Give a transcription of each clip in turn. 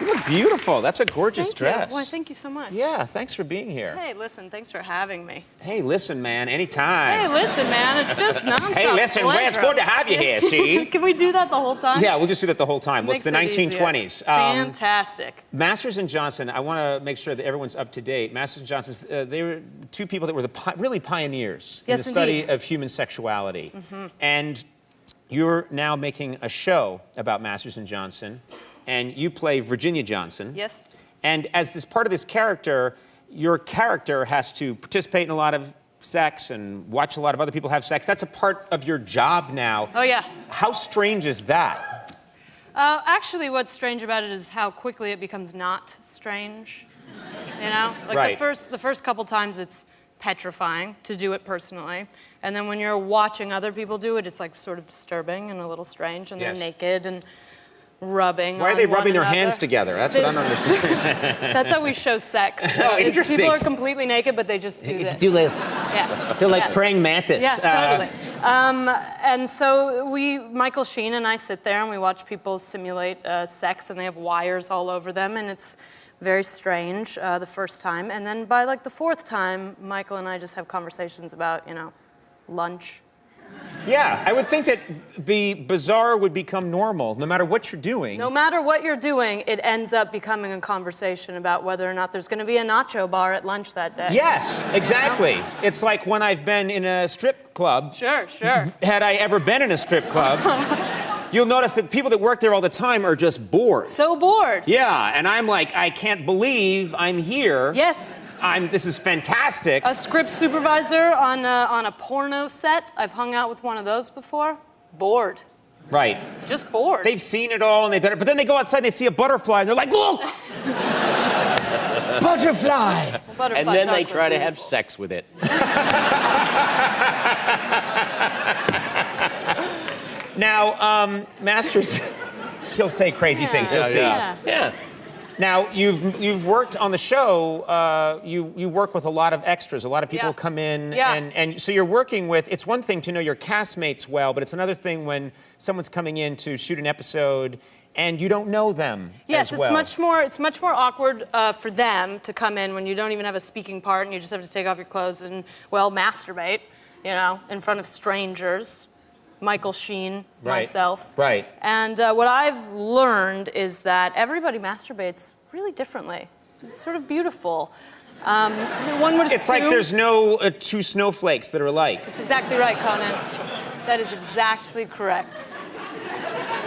You look beautiful. That's a gorgeous dress. Well, thank you so much. Yeah, thanks for being here. Hey, listen, thanks for having me. Hey, listen, man, anytime. Hey, listen, man, it's just nonstop. Hey, listen, pleasure. it's good to have you here, see? Can we do that the whole time? Yeah, we'll just do that the whole time. Well, it's the Makes it 1920s. easier. Fantastic. Masters and Johnson, I want to make sure that everyone's up to date. Masters and Johnson, they were two people that were really pioneers in the study of human sexuality. And you're now making a show about Masters and Johnson, and you play Virginia Johnson. Yes. And as this part of this character, your character has to participate in a lot of sex and watch a lot of other people have sex. That's a part of your job now. Oh, yeah. How strange is that? Actually, what's strange about it is how quickly it becomes not strange. You know? Like the first couple times it's petrifying to do it personally. And then when you're watching other people do it, it's like sort of disturbing and a little strange. And they're naked and rubbing. Why are they rubbing their hands together? That's what I don't understand. That's how we show sex. Oh, interesting. People are completely naked, but they just do this. Do this. Yeah. They're like praying mantis. Yeah, totally. And so Michael Sheen and I sit there and we watch people simulate sex, and they have wires all over them, and it's very strange the first time. And then by like the fourth time, Michael and I just have conversations about, you know, lunch. Yeah, I would think that the bizarre would become normal, no matter what you're doing. No matter what you're doing, it ends up becoming a conversation about whether or not there's going to be a nacho bar at lunch that day. Yes, exactly. You know? It's like when I've been in a strip club. Sure, sure. Had I ever been in a strip club, you'll notice that people that work there all the time are just bored. So bored. Yeah, and I'm like, I can't believe I'm here. Yes. This is fantastic. A script supervisor on a porno set. I've hung out with one of those before. Bored. Right. Just bored. They've seen it all, and they've done it, but then they go outside and they see a butterfly, and they're like, look! Butterfly! Well, and then they try to have sex with it. Now, Masters, he'll say crazy things. You'll see. Yeah. Now, you've worked on the show, you work with a lot of extras. A lot of people come in, and so you're working with, it's one thing to know your castmates well, but it's another thing when someone's coming in to shoot an episode and you don't know them as well. It's much more awkward for them to come in when you don't even have a speaking part and you just have to take off your clothes and, well, masturbate, you know, in front of strangers. Michael Sheen, myself. Right. And what I've learned is that everybody masturbates really differently. It's sort of beautiful. One would assume... It's like there's no two snowflakes that are alike. It's exactly right, Conan. That is exactly correct.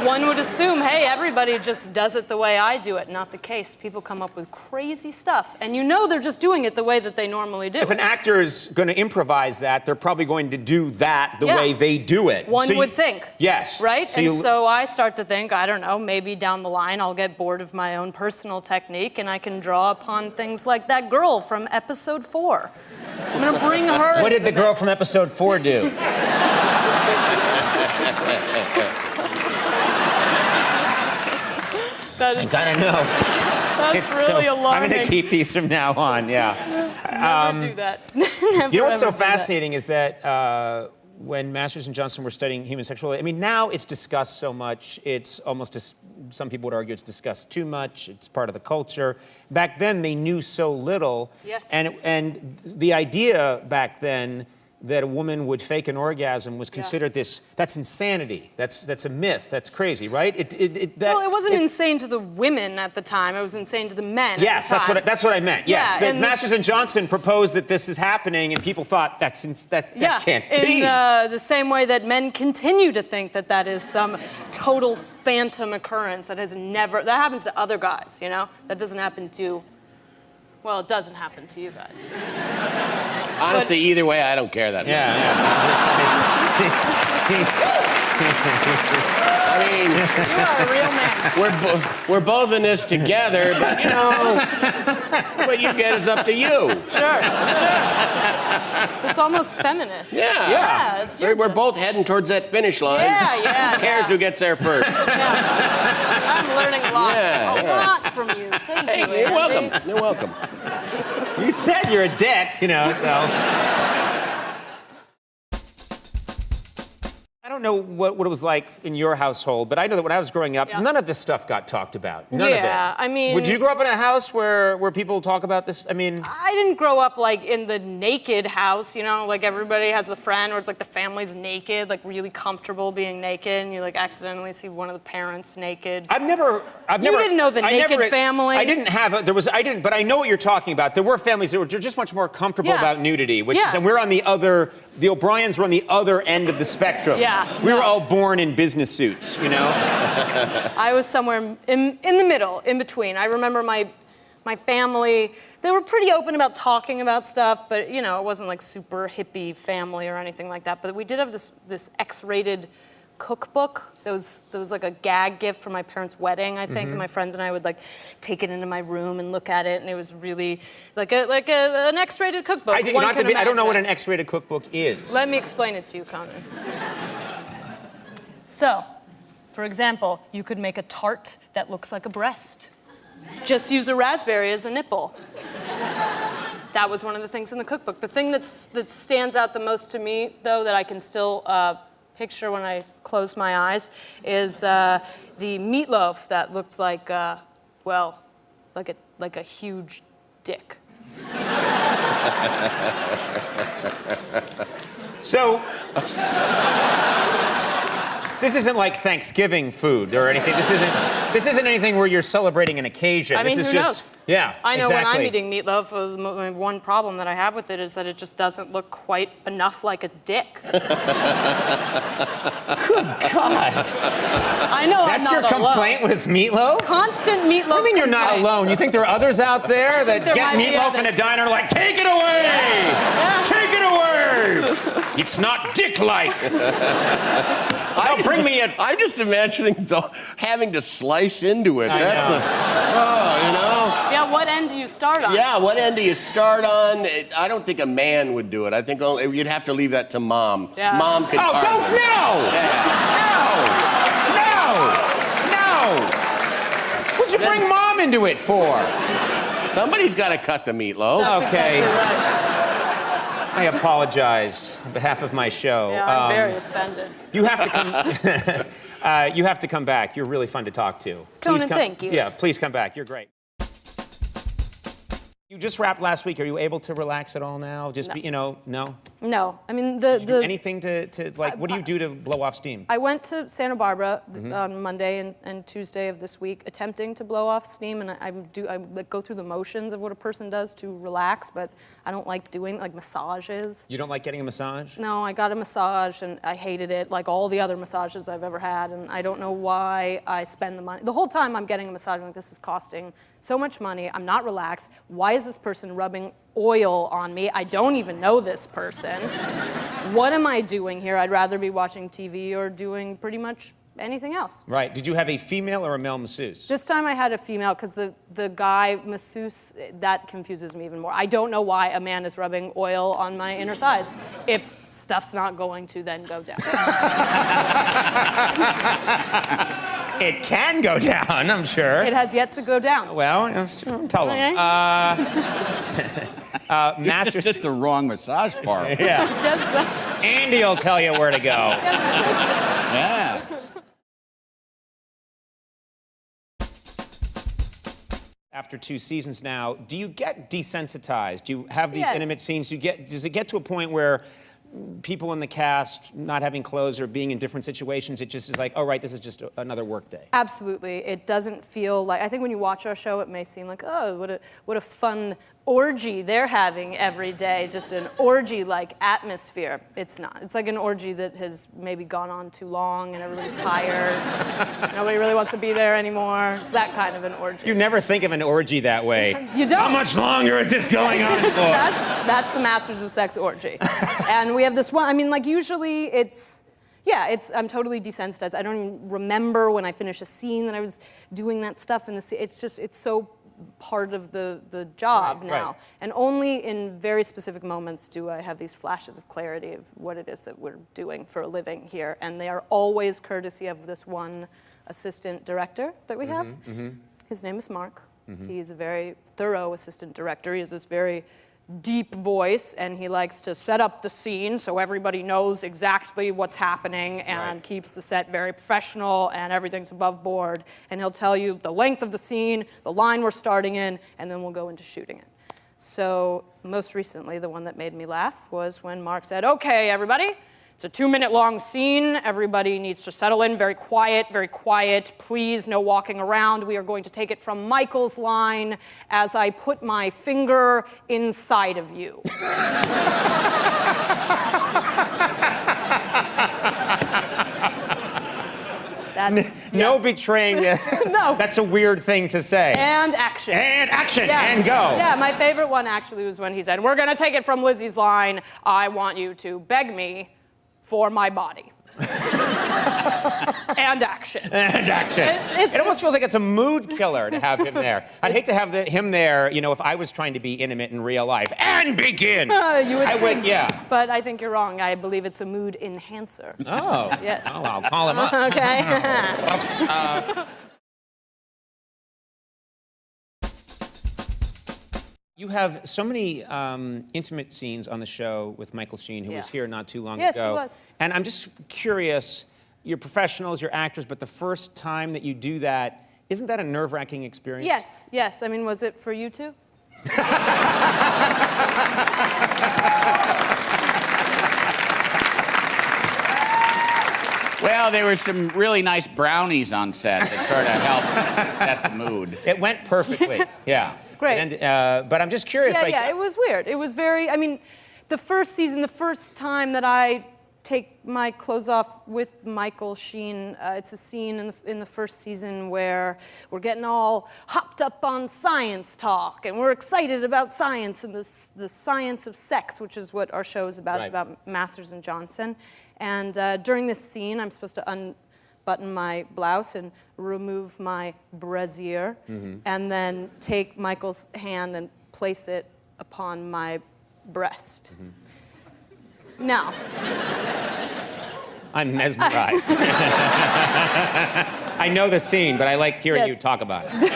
One would assume, hey, everybody just does it the way I do it. Not the case. People come up with crazy stuff, and you know they're just doing it the way that they normally do. If an actor is going to improvise that, they're probably going to do that the way they do it. One would think. Yes. Right? So I start to think, I don't know, maybe down the line I'll get bored of my own personal technique, and I can draw upon things like that girl from episode 4. I'm going to bring her. What did the girl from episode 4 do? I gotta know. That's really alarming. I'm gonna keep these from now on, Never do that. Never, you know what's so fascinating is that when Masters and Johnson were studying human sexuality, I mean, now it's discussed so much, it's almost, some people would argue it's discussed too much, it's part of the culture. Back then, they knew so little. Yes. And the idea back then that a woman would fake an orgasm was considered that's insanity. That's a myth. That's crazy, right? Well, it wasn't insane to the women at the time. It was insane to the men. Yes, at the time. that's what I meant. Yes, Yeah, Masters and Johnson proposed that this is happening, and people thought that can't be. In the same way that men continue to think that that is some total phantom occurrence that happens to other guys. You know, that doesn't happen to. Well, it doesn't happen to you guys. Honestly, either way, I don't care that much. I mean, you are a real man. We're both in this together, but you know, what you get is up to you. Sure. It's almost feminist. Yeah. It's your we're both heading towards that finish line. Yeah. Who cares who gets there first? I'm learning a lot from you. Thank you. You're welcome. You're welcome. You said you're a dick, you know, so. I don't don't know what it was like in your household, but I know that when I was growing up, none of this stuff got talked about. None of it. Yeah, I mean... Would you grow up in a house where people talk about this? I mean... I didn't grow up, like, in the naked house, you know? Like, everybody has a friend where it's like the family's naked, like, really comfortable being naked, and you, like, accidentally see one of the parents naked. I've never... You didn't know the naked family? I didn't have... but I know what you're talking about. There were families that were just much more comfortable about nudity, which is... And we're on the other... The O'Briens were on the other end of the spectrum. Yeah. We were all born in business suits, you know? I was somewhere in the middle, in between. I remember my family, they were pretty open about talking about stuff, but, you know, it wasn't like super hippie family or anything like that. But we did have this X-rated cookbook. There was like a gag gift for my parents' wedding, I think, and my friends and I would like take it into my room and look at it, and it was really like an X-rated cookbook. I don't know what an X-rated cookbook is. Let me explain it to you, Conan. So, for example, you could make a tart that looks like a breast. Just use a raspberry as a nipple. That was one of the things in the cookbook. The thing that stands out the most to me, though, that I can still picture when I close my eyes, is the meatloaf that looked like, well, like a huge dick. So, this isn't like Thanksgiving food or anything. This isn't anything where you're celebrating an occasion. I mean, this is who just, knows? Yeah, I know exactly. when I'm eating meatloaf, the one problem that I have with it is that it just doesn't look quite enough like a dick. Good God. I know That's I'm your not complaint with meatloaf? Constant meatloaf. I mean, you're not alone. You think there are others out there that get meatloaf in a diner and are like, take it away! Yeah. Take it away! It's not dick-like. Bring me a... I'm just imagining having to slice into it. You know? Yeah, what end do you start on? Yeah, what end do you start on? I don't think a man would do it. I think you'd have to leave that to mom. Yeah. Mom could carve don't, it. no! Yeah. No! What'd you bring mom into it for? Somebody's got to cut the meatloaf. That's Okay. exactly right. I apologize on behalf of my show. Yeah, I'm very offended. You have to come. You have to come back. You're really fun to talk to. Conan, thank you. Yeah, please come back. You're great. You just wrapped last week. Are you able to relax at all now? Just be, no. No, I mean anything to like. What do you do to blow off steam? I went to Santa Barbara on Monday and Tuesday of this week, attempting to blow off steam, and I like go through the motions of what a person does to relax, but I don't like doing like massages. You don't like getting a massage? No, I got a massage and I hated it, like all the other massages I've ever had, and I don't know why I spend the money. The whole time I'm getting a massage, I'm like, this is costing so much money. I'm not relaxed. Why is this person rubbing oil on me? I don't even know this person. What am I doing here? I'd rather be watching TV or doing pretty much anything else. Right. Did you have a female or a male masseuse? This time I had a female because the guy masseuse, that confuses me even more. I don't know why a man is rubbing oil on my inner thighs if stuff's not going to then go down. It can go down, I'm sure. It has yet to go down. Well, tell them. You just hit the wrong massage parlor. Yeah. Just, Andy will tell you where to go. Yeah. After 2 seasons now, do you get desensitized? Do you have these intimate scenes? Does it get to a point where people in the cast not having clothes or being in different situations, it just is like, oh, right, this is just another work day? Absolutely. It doesn't feel like, I think when you watch our show, it may seem like, oh, what a fun orgy they're having every day, just an orgy-like atmosphere. It's not. It's like an orgy that has maybe gone on too long and everybody's tired. Nobody really wants to be there anymore. It's that kind of an orgy. You never think of an orgy that way. You don't. How much longer is this going on for? That's the Masters of Sex orgy. And we have this one, I mean, like usually it's, I'm totally desensitized. I don't even remember when I finish a scene that I was doing that stuff in the scene. It's just, it's so part of the job now. Right. And only in very specific moments do I have these flashes of clarity of what it is that we're doing for a living here. And they are always courtesy of this one assistant director that we have. His name is Mark. He's a very thorough assistant director. He has this very deep voice, and he likes to set up the scene so everybody knows exactly what's happening and keeps the set very professional and everything's above board. And he'll tell you the length of the scene, the line we're starting in, and then we'll go into shooting it. So most recently, the one that made me laugh was when Mark said, "Okay, everybody, it's a 2-minute long scene. Everybody needs to settle in, very quiet. Please, no walking around. We are going to take it from Michael's line, as I put my finger inside of you." No betraying. No. That's a weird thing to say. And action. And action. Yeah. And go. Yeah, my favorite one actually was when he said, "We're going to take it from Lizzy's line. I want you to beg me for my body." And action. And action. It almost feels like it's a mood killer to have him there. I'd hate to have him there, you know, if I was trying to be intimate in real life. And begin! You would think, yeah. But I think you're wrong. I believe it's a mood enhancer. Oh. Yes. Oh, I'll call him up. Okay. You have so many intimate scenes on the show with Michael Sheen, who was here not too long ago. Yes, he was. And I'm just curious, you're professionals, you're actors, but the first time that you do that, isn't that a nerve-wracking experience? Yes. I mean, was it for you too? Well, there were some really nice brownies on set that sort of helped set the mood. It went perfectly, yeah. Great. But I'm just curious. Yeah, it was weird. It was very, I mean, the first season, the first time that I take my clothes off with Michael Sheen, it's a scene in the first season where we're getting all hopped up on science talk, and we're excited about science and the science of sex, which is what our show is about. It's about Masters and Johnson. And during this scene, I'm supposed to unbutton my blouse and remove my brassiere, and then take Michael's hand and place it upon my breast. Now, I'm mesmerized. I know the scene, but I like hearing you talk about it.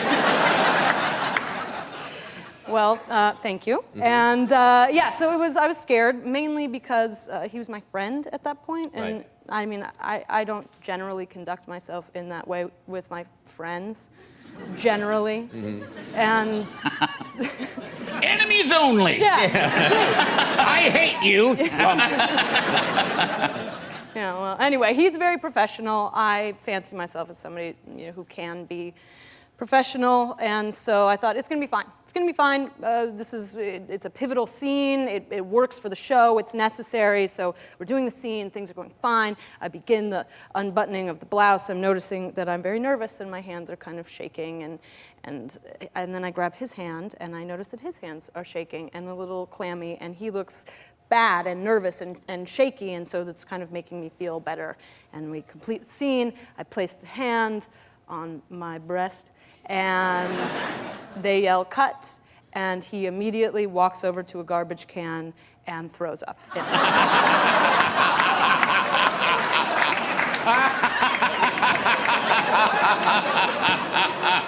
Well, thank you. And so I was scared, mainly because he was my friend at that point, and I mean, I don't generally conduct myself in that way with my friends, generally. And enemies only. I hate you. Yeah, well, anyway, he's very professional. I fancy myself as somebody who can be professional, and so I thought it's gonna be fine. It's gonna be fine. It's a pivotal scene. It works for the show. It's necessary. So we're doing the scene. Things are going fine. I begin the unbuttoning of the blouse. I'm noticing that I'm very nervous, and my hands are kind of shaking. And then I grab his hand, and I notice that his hands are shaking and a little clammy, and he looks bad and nervous and shaky, and so that's kind of making me feel better. And we complete the scene. I place the hand on my breast, and they yell cut, and he immediately walks over to a garbage can and throws up.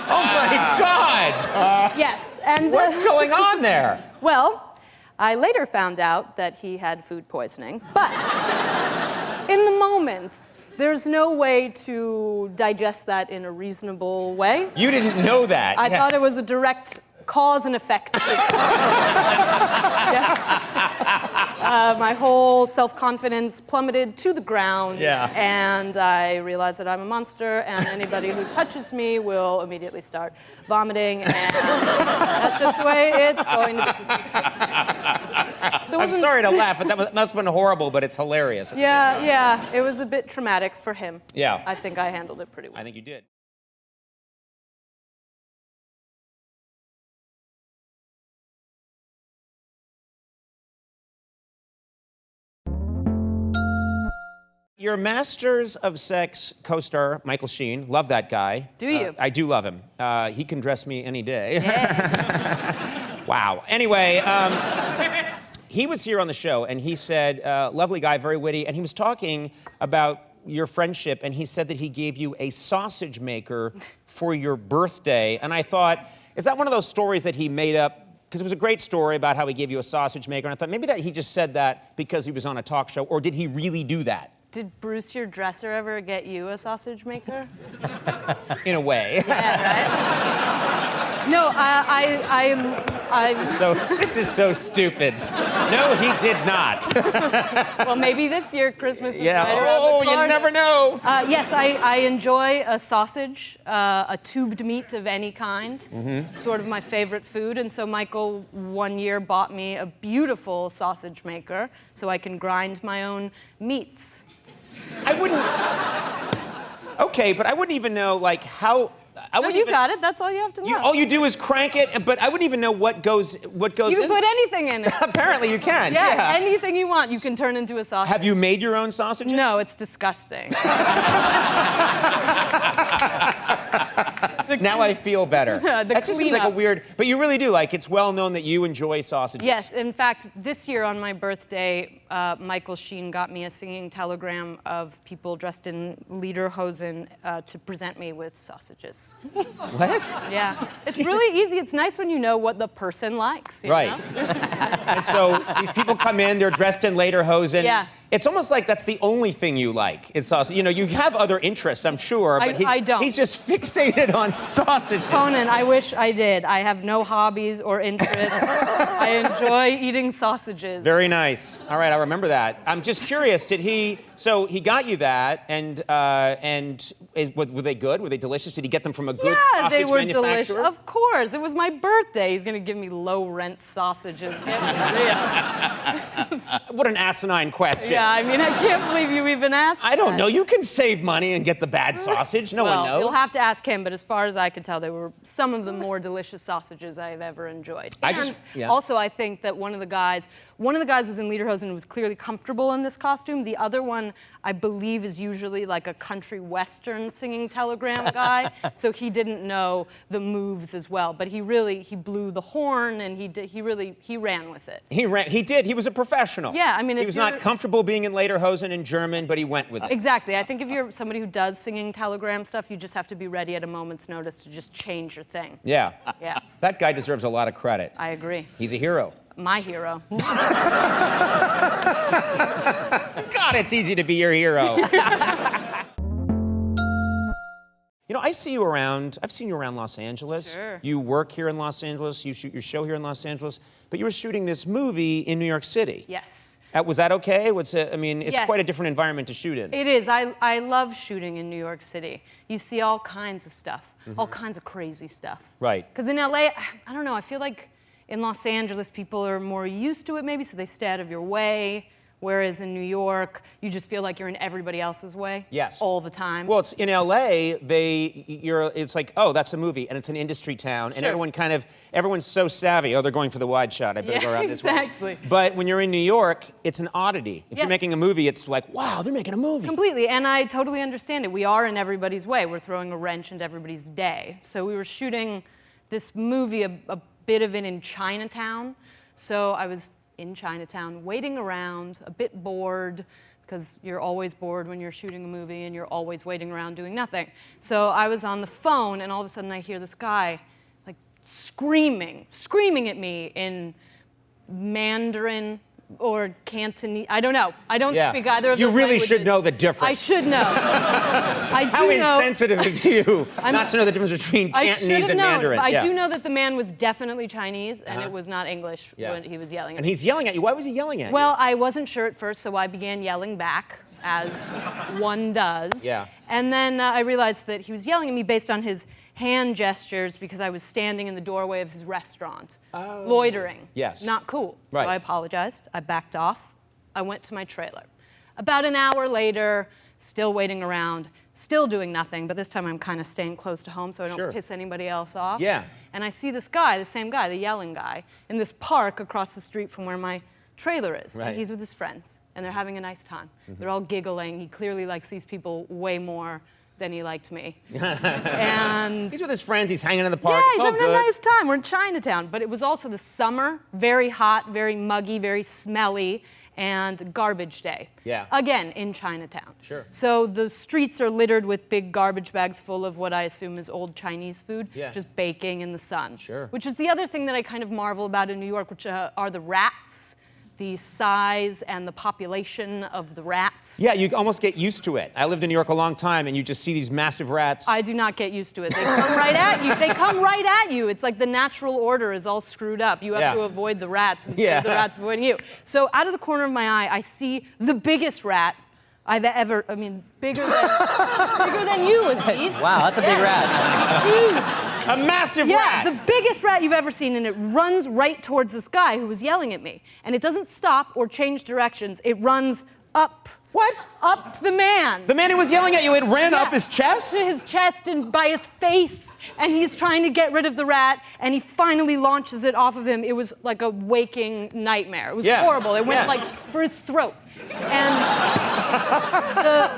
Oh my God! Yes, and what's going on there? Well, I later found out that he had food poisoning, but in the moment, there's no way to digest that in a reasonable way. You didn't know that. I thought it was a direct cause and effect. My whole self-confidence plummeted to the ground, and I realized that I'm a monster, and anybody who touches me will immediately start vomiting, and that's just the way it's going to be. So I'm sorry to laugh, but that must have been horrible, but it's hilarious. Yeah, it was a bit traumatic for him. Yeah. I think I handled it pretty well. I think you did. Your Masters of Sex co-star, Michael Sheen, love that guy. Do you? I do love him. He can dress me any day. Wow. Anyway, he was here on the show, and he said, lovely guy, very witty, and he was talking about your friendship, and he said that he gave you a sausage maker for your birthday, and I thought, is that one of those stories that he made up because it was a great story about how he gave you a sausage maker, and I thought maybe that he just said that because he was on a talk show, or did he really do that? Did Bruce, your dresser, ever get you a sausage maker? In a way. Yeah, right? No, I This is so stupid. No, he did not. Well, maybe this year Christmas is Yeah. right around the corner. You never know. Yes, I enjoy a sausage, a tubed meat of any kind. It's sort of my favorite food, and so Michael one year bought me a beautiful sausage maker so I can grind my own meats. I wouldn't. Okay, but I wouldn't even know like how. Got it. That's all you have to know. All you do is crank it, but I wouldn't even know what goes You in. can put anything in it. Apparently you can. Yeah, anything you want, you can turn into a sausage. Have you made your own sausages? No, it's disgusting. Now I feel better. That just seems like a weird, but you really do. Like, it's well known that you enjoy sausages. Yes, in fact, this year on my birthday, Michael Sheen got me a singing telegram of people dressed in lederhosen to present me with sausages. What? Yeah, it's really easy. It's nice when you know what the person likes. You Right. know? And so these people come in, they're dressed in lederhosen. Yeah. It's almost like that's the only thing you like is sausage. You know, you have other interests, I'm sure, but I don't. He's just fixated on sausages. Conan, I wish I did. I have no hobbies or interests. I enjoy eating sausages. Very nice. All right, I remember that. I'm just curious, so he got you that, and were they good? Were they delicious? Did he get them from a good sausage they were manufacturer? delicious. Of course, it was my birthday. He's gonna give me low-rent sausages. Get me real. What an asinine question. Yeah, I mean, I can't believe you even asked I don't that. know. You can save money and get the bad sausage. No one knows. You'll have to ask him, but as far as I could tell, they were some of the more delicious sausages I've ever enjoyed. Also, I think that one of the guys was in lederhosen and was clearly comfortable in this costume. The other one, I believe, is usually like a country western singing telegram guy, so he didn't know the moves as well. But he blew the horn and he ran with it. He did. He was a professional. Yeah, I mean, he was not comfortable being in lederhosen in German, but he went with it. Exactly. I think if you're somebody who does singing telegram stuff, you just have to be ready at a moment's notice to just change your thing. Yeah. Yeah. That guy deserves a lot of credit. I agree. He's a hero. My hero. God, it's easy to be your hero. You know, I see you around. I've seen you around Los Angeles. Sure. You work here in Los Angeles. You shoot your show here in Los Angeles. But you were shooting this movie in New York City. Yes. Was that okay? I mean, it's Yes. quite a different environment to shoot in. It is. I love shooting in New York City. You see all kinds of stuff, all kinds of crazy stuff. Right. Because in LA, I don't know, I feel like in Los Angeles, people are more used to it maybe, so they stay out of your way. Whereas in New York, you just feel like you're in everybody else's way. Yes. All the time. Well, it's in LA. It's like, oh, that's a movie, and it's an industry town, and Sure. everyone's so savvy. Oh, they're going for the wide shot. I better go around this way. Exactly. But when you're in New York, it's an oddity. If you're Yes. making a movie, it's like, wow, they're making a movie. Completely, and I totally understand it. We are in everybody's way. We're throwing a wrench into everybody's day. So we were shooting this movie, a bit of it in Chinatown. So I was in Chinatown, waiting around, a bit bored, because you're always bored when you're shooting a movie and you're always waiting around doing nothing. So I was on the phone, and all of a sudden I hear this guy like screaming at me in Mandarin or Cantonese. I don't know. I don't speak either of those You really languages. should know the difference. I should know. I do How know. insensitive of you not to know the difference between I Cantonese should and have known, Mandarin. but Yeah. I do know that the man was definitely Chinese, and it was not English Yeah. when he was yelling at And me. he's yelling at you. Why was he yelling at you? Well, I wasn't sure at first, so I began yelling back, as one does. Yeah. And then I realized that he was yelling at me based on his hand gestures because I was standing in the doorway of his restaurant, loitering. Yes. Not cool. Right. So I apologized. I backed off. I went to my trailer. About an hour later, still waiting around, still doing nothing, but this time I'm kind of staying close to home so I don't piss anybody else off. Yeah. And I see this guy, the same guy, the yelling guy, in this park across the street from where my trailer is. Right. And he's with his friends, and they're having a nice time. They're all giggling. He clearly likes these people way more than he liked me. And he's with his friends. He's hanging in the park. yeah, It's he's all having good. a nice time. We're in Chinatown, but it was also the summer, very hot, very muggy, very smelly. and Garbage Day. Yeah. Again, in Chinatown. Sure. So the streets are littered with big garbage bags full of what I assume is old Chinese food, just baking in the sun. Sure. Which is the other thing that I kind of marvel about in New York, which are the rats. The size and the population of the rats. Yeah, you almost get used to it. I lived in New York a long time, and you just see these massive rats. I do not get used to it. They come right at you. They come right at you. It's like the natural order is all screwed up. You have to avoid the rats instead of the rats avoiding you. So out of the corner of my eye, I see the biggest rat I've ever, bigger than you, Aziz. Wow, that's a big rat. Huge. A massive rat! Yeah, the biggest rat you've ever seen, and it runs right towards this guy who was yelling at me. And it doesn't stop or change directions. It runs up. What? Up the man. The man who was yelling at you, it ran up his chest? To his chest and by his face. And he's trying to get rid of the rat, and he finally launches it off of him. It was like a waking nightmare. It was horrible. It went like for his throat. And the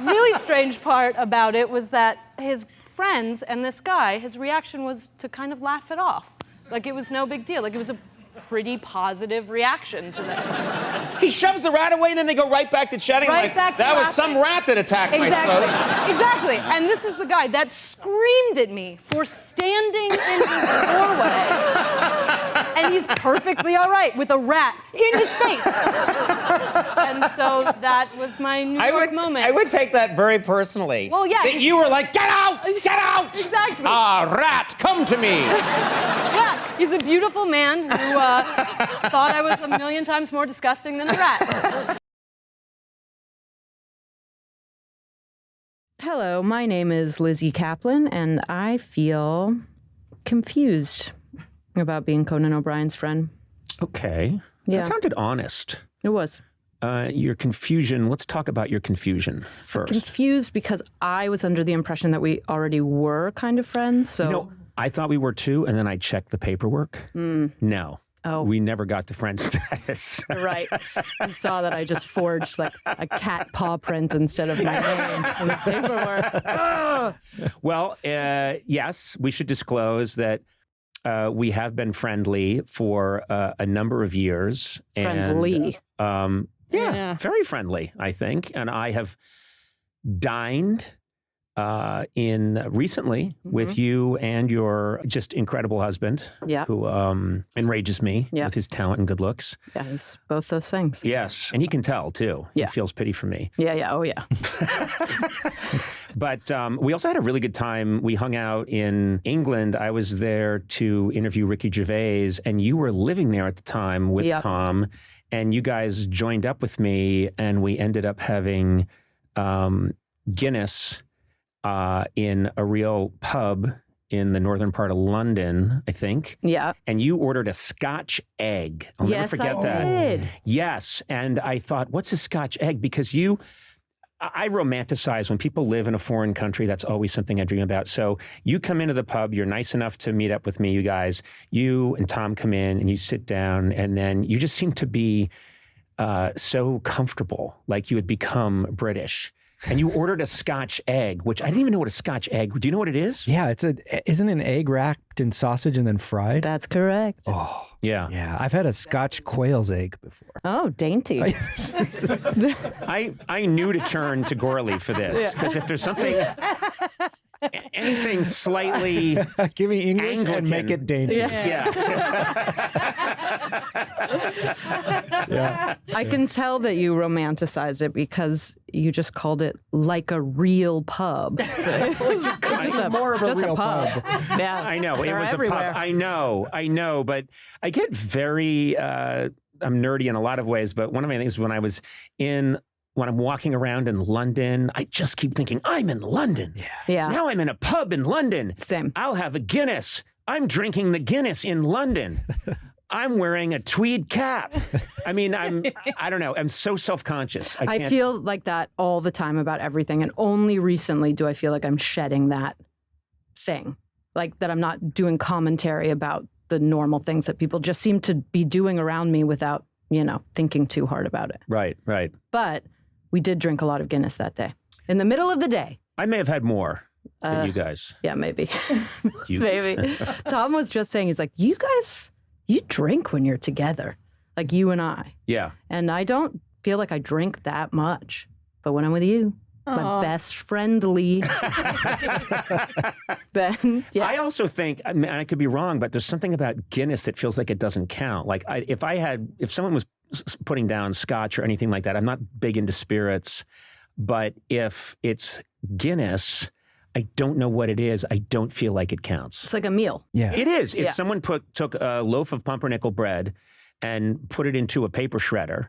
really strange part about it was that his friends and this guy, his reaction was to kind of laugh it off. Like it was no big deal. Like it was a pretty positive reaction to this. He shoves the rat away, and then they go right back to chatting. That was some rat that attacked my throat. Exactly. And this is the guy that screamed at me for standing in his doorway. And he's perfectly all right with a rat in his face. And so that was my New York moment. I would take that very personally. Well, yeah. That you were like, get out! Get out! Exactly. Ah, rat, come to me! Yeah, he's a beautiful man who thought I was a million times more disgusting than a rat. Hello, my name is Lizzy Caplan, and I feel confused about being Conan O'Brien's friend. Okay. Yeah. That sounded honest. It was. Your confusion, let's talk about your confusion first. Confused because I was under the impression that we already were kind of friends, so... You know, I thought we were too, and then I checked the paperwork. No. Oh. We never got to friend status. Right. You saw that I just forged like a cat paw print instead of my name on the paperwork. Well, yes, we should disclose that we have been friendly for a number of years. Friendly. And, yeah, very friendly, I think. And I have dined recently with you and your just incredible husband, who enrages me with his talent and good looks. Yeah, he's both those things. Yes, and he can tell too. Yeah. He feels pity for me. Yeah, oh yeah. But we also had a really good time. We hung out in England. I was there to interview Ricky Gervais, and you were living there at the time with Tom, and you guys joined up with me, and we ended up having Guinness in a real pub in the northern part of London, I think. Yeah. And you ordered a Scotch egg. I'll never forget that. Did. Yes. And I thought, what's a Scotch egg? Because I romanticize when people live in a foreign country. That's always something I dream about. So you come into the pub, you're nice enough to meet up with me, you guys. You and Tom come in and you sit down, and then you just seem to be so comfortable, like you had become British. And you ordered a Scotch egg, which I didn't even know what a Scotch egg. Do you know what it is? Yeah, isn't an egg wrapped in sausage and then fried? That's correct. Oh, yeah. Yeah, I've had a Scotch quail's egg before. Oh, dainty. I knew to turn to Gorley for this, because if there's something, anything slightly give me English Anglican, and make it dainty. Yeah. Yeah. I can tell that you romanticized it because you just called it like a real pub. It's just more of a real pub. Yeah, I know. They're It was everywhere. a pub. I know. But I get very, I'm nerdy in a lot of ways, but one of my things when I'm walking around in London, I just keep thinking, I'm in London. Yeah. Now I'm in a pub in London. Same. I'll have a Guinness. I'm drinking the Guinness in London. I'm wearing a tweed cap. I mean, I don't know. I'm so self-conscious. I feel like that all the time about everything. And only recently do I feel like I'm shedding that thing. Like that I'm not doing commentary about the normal things that people just seem to be doing around me without, thinking too hard about it. Right. But we did drink a lot of Guinness that day. In the middle of the day. I may have had more than you guys. Yeah, maybe. You maybe. Tom was just saying, he's like, you guys, you drink when you're together. like you and I. Yeah. And I don't feel like I drink that much. But when I'm with you, my best friend Lee, then yeah. I also think, I mean, I could be wrong, but there's something about Guinness that feels like it doesn't count. Like if someone was putting down scotch or anything like that, I'm not big into spirits, but if it's Guinness, I don't know what it is. I don't feel like it counts. It's like a meal. Yeah. It is. If someone took a loaf of pumpernickel bread and put it into a paper shredder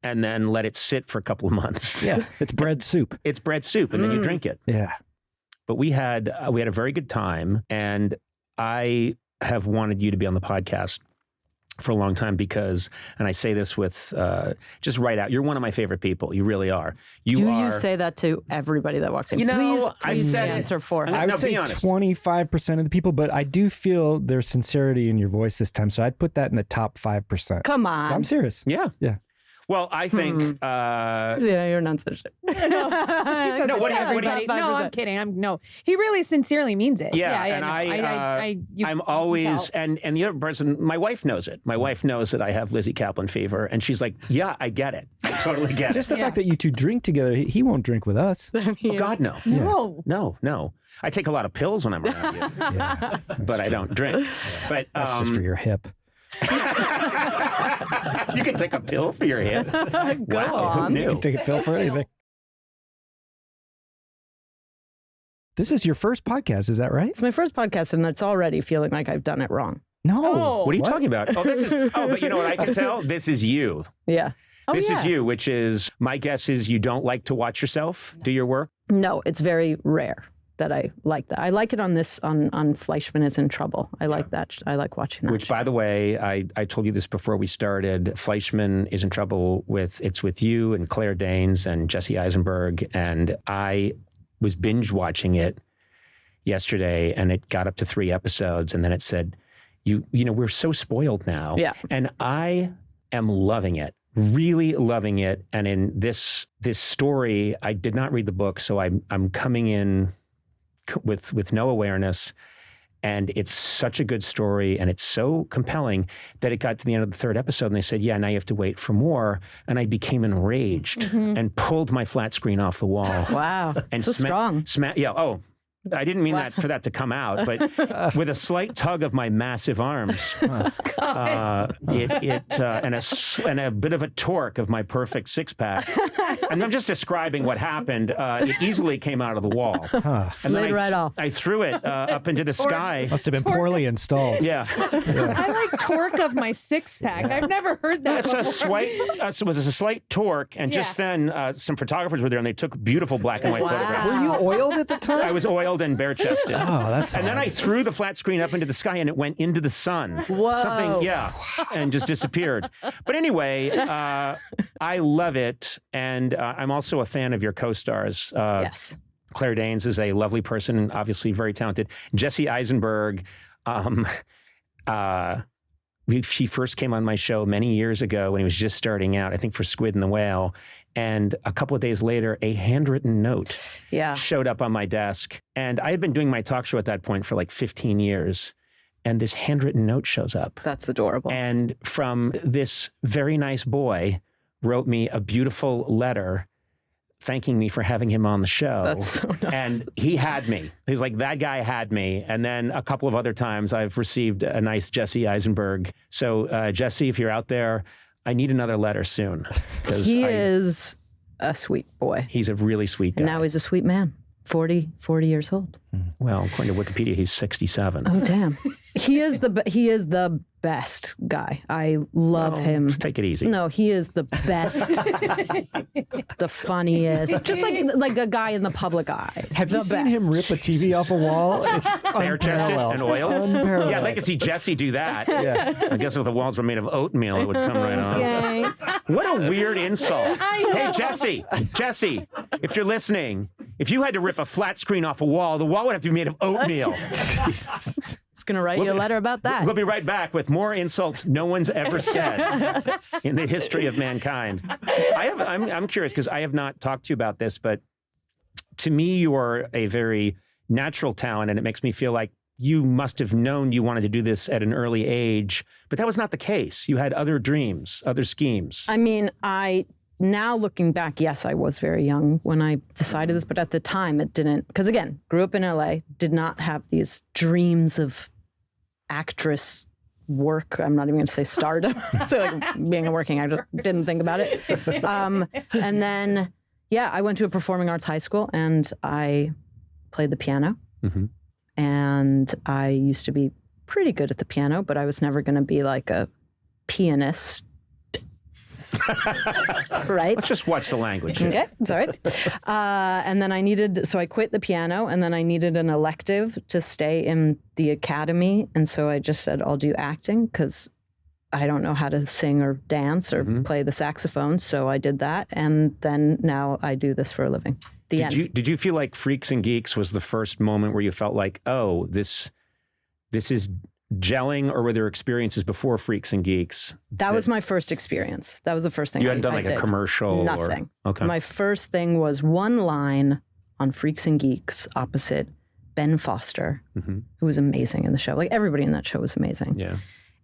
and then let it sit for a couple of months. Yeah, it's bread soup. It's bread soup, and then you drink it. Yeah. But we had a very good time, and I have wanted you to be on the podcast for a long time because, and I say this with just right out, you're one of my favorite people. You really are. Do you say that to everybody that walks in? You know, please I've said answer for I would say 25% of the people, but I do feel there's sincerity in your voice this time, so I'd put that in the top 5%. Come on. I'm serious. Yeah. Yeah. Well, I think... yeah, you're not such a... No, what do you... No, I'm kidding. No, he really sincerely means it. Yeah, and no, I'm always... And the other person, my wife knows it. My wife knows that I have Lizzy Caplan fever, and she's like, yeah, I get it. I totally get it. Just the fact that you two drink together, he won't drink with us. Oh, God, no. No. No. I take a lot of pills when I'm around you. Yeah, but I don't drink. But that's just for your hip. You can take a pill for your hip. Go on. Who knew? You can take a pill for anything. This is your first podcast, is that right? It's my first podcast, and it's already feeling like I've done it wrong. No. What are you talking about? Oh, but you know what I can tell? This is you. Yeah. This is you, which is, my guess is you don't like to watch yourself do your work? No, it's very rare that I like that. I like it on Fleischman is in Trouble. I like that. I like watching that. Which, by the way, I told you this before we started. Fleischman is in Trouble with you and Claire Danes and Jesse Eisenberg. And I was binge watching it yesterday, and it got up to 3 episodes. And then it said, you know, we're so spoiled now. Yeah. And I am loving it. Really loving it. And in this story, I did not read the book, so I'm coming in with no awareness, and it's such a good story, and it's so compelling that it got to the end of the 3rd episode, and they said, yeah, now you have to wait for more, and I became enraged and pulled my flat screen off the wall. Wow, and so strong. I didn't mean for that to come out, but with a slight tug of my massive arms, and a bit of a torque of my perfect 6-pack. And I'm just describing what happened. It easily came out of the wall. Slid right off. I threw it up into the sky. Must have been poorly installed. Yeah. I like torque of my 6-pack. I've never heard that before. It was a slight torque, and just then some photographers were there, and they took beautiful black and white photographs. Were you oiled at the time? I was oiled and bare-chested. Oh, that's And then I threw the flat screen up into the sky, and it went into the sun. Whoa. And just disappeared. But anyway, I love it, and I'm also a fan of your co-stars. Yes. Claire Danes is a lovely person, and obviously very talented. Jesse Eisenberg, she first came on my show many years ago when he was just starting out, I think for Squid and the Whale. And a couple of days later, a handwritten note showed up on my desk. And I had been doing my talk show at that point for like 15 years. And this handwritten note shows up. That's adorable. And from this very nice boy wrote me a beautiful letter thanking me for having him on the show. That's so nice. And he had me. He's like, that guy had me. And then a couple of other times I've received a nice Jesse Eisenberg. So Jesse, if you're out there, I need another letter soon. He is a sweet boy. He's a really sweet guy. And now he's a sweet man. 40 years old. Well, according to Wikipedia, he's 67. Oh, damn. He is the best guy. I love him. Just take it easy. No, he is the best, the funniest. Just like a guy in the public eye. Have you seen him rip a TV off a wall? It's bare-chested and oiled? Unparalleled. Yeah, I'd like to see Jesse do that. Yeah. I guess if the walls were made of oatmeal, it would come right off. Yay. What a weird insult. Hey, Jesse, if you're listening, if you had to rip a flat screen off a wall, the wall would have to be made of oatmeal. It's going to write you a letter about that. We'll be right back with more insults no one's ever said in the history of mankind. I'm curious because I have not talked to you about this, but to me, you are a very natural talent, and it makes me feel like you must have known you wanted to do this at an early age, but that was not the case. You had other dreams, other schemes. I mean, now looking back, yes, I was very young when I decided this, but at the time it didn't, because again, grew up in LA, did not have these dreams of actress work. I'm not even going to say stardom. So like being a working actor, didn't think about it. And then, yeah, I went to a performing arts high school and I played the piano. Mm-hmm. And I used to be pretty good at the piano, but I was never going to be like a pianist. Right? Let's just watch the language. Okay, it's all right. And then so I quit the piano, and then I needed an elective to stay in the academy. And so I just said, I'll do acting because I don't know how to sing or dance or play the saxophone. So I did that. And then now I do this for a living. Did you feel like Freaks and Geeks was the first moment where you felt like, oh, this is gelling, or were there experiences before Freaks and Geeks? That was my first experience. That was the first thing you hadn't done like a commercial? Nothing. Okay. My first thing was one line on Freaks and Geeks opposite Ben Foster, who was amazing in the show. Like everybody in that show was amazing. Yeah.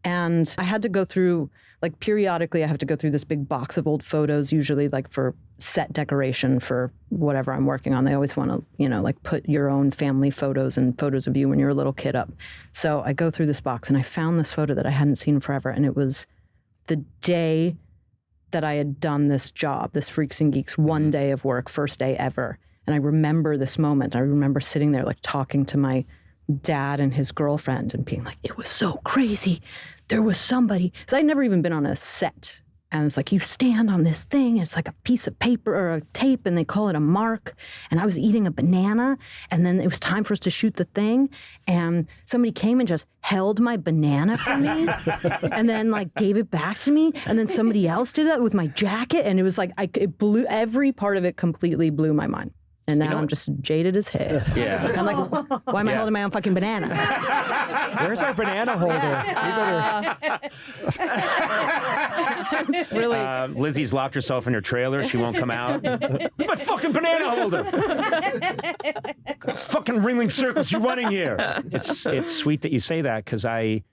And I had to go through, like periodically I have to go through this big box of old photos, usually like for set decoration for whatever I'm working on. They always want to, like put your own family photos and photos of you when you're a little kid up. So I go through this box and I found this photo that I hadn't seen forever. And it was the day that I had done this job, this Freaks and Geeks, one day of work, first day ever. And I remember this moment. I remember sitting there like talking to my dad and his girlfriend and being like, it was so crazy. There was somebody, so I'd never even been on a set. And it's like, you stand on this thing, it's like a piece of paper or a tape, and they call it a mark. And I was eating a banana, and then it was time for us to shoot the thing. And somebody came and just held my banana for me, and then like gave it back to me. And then somebody else did that with my jacket. And it was like, it blew, every part of it completely blew my mind. And now I'm just jaded as hell. Yeah. I'm like, why am I holding my own fucking banana? Where's our banana holder? It's really... Lizzy's locked herself in her trailer. She won't come out. Where's my fucking banana holder? Fucking ringling circles you running here. It's sweet that you say that, because I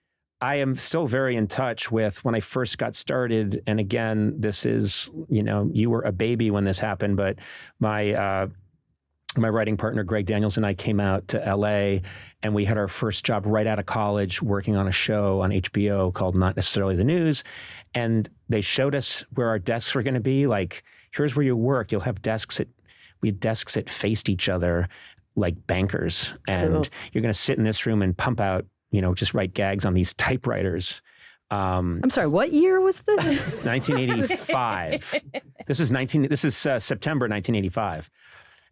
am still very in touch with when I first got started. And again, this is, you were a baby when this happened, but my writing partner, Greg Daniels, and I came out to LA, and we had our first job right out of college working on a show on HBO called Not Necessarily the News. And they showed us where our desks were going to be. Like, here's where you work. You'll have we had desks that faced each other like bankers. And you're going to sit in this room and pump out, just write gags on these typewriters. I'm sorry, what year was this? 1985. This is September 1985.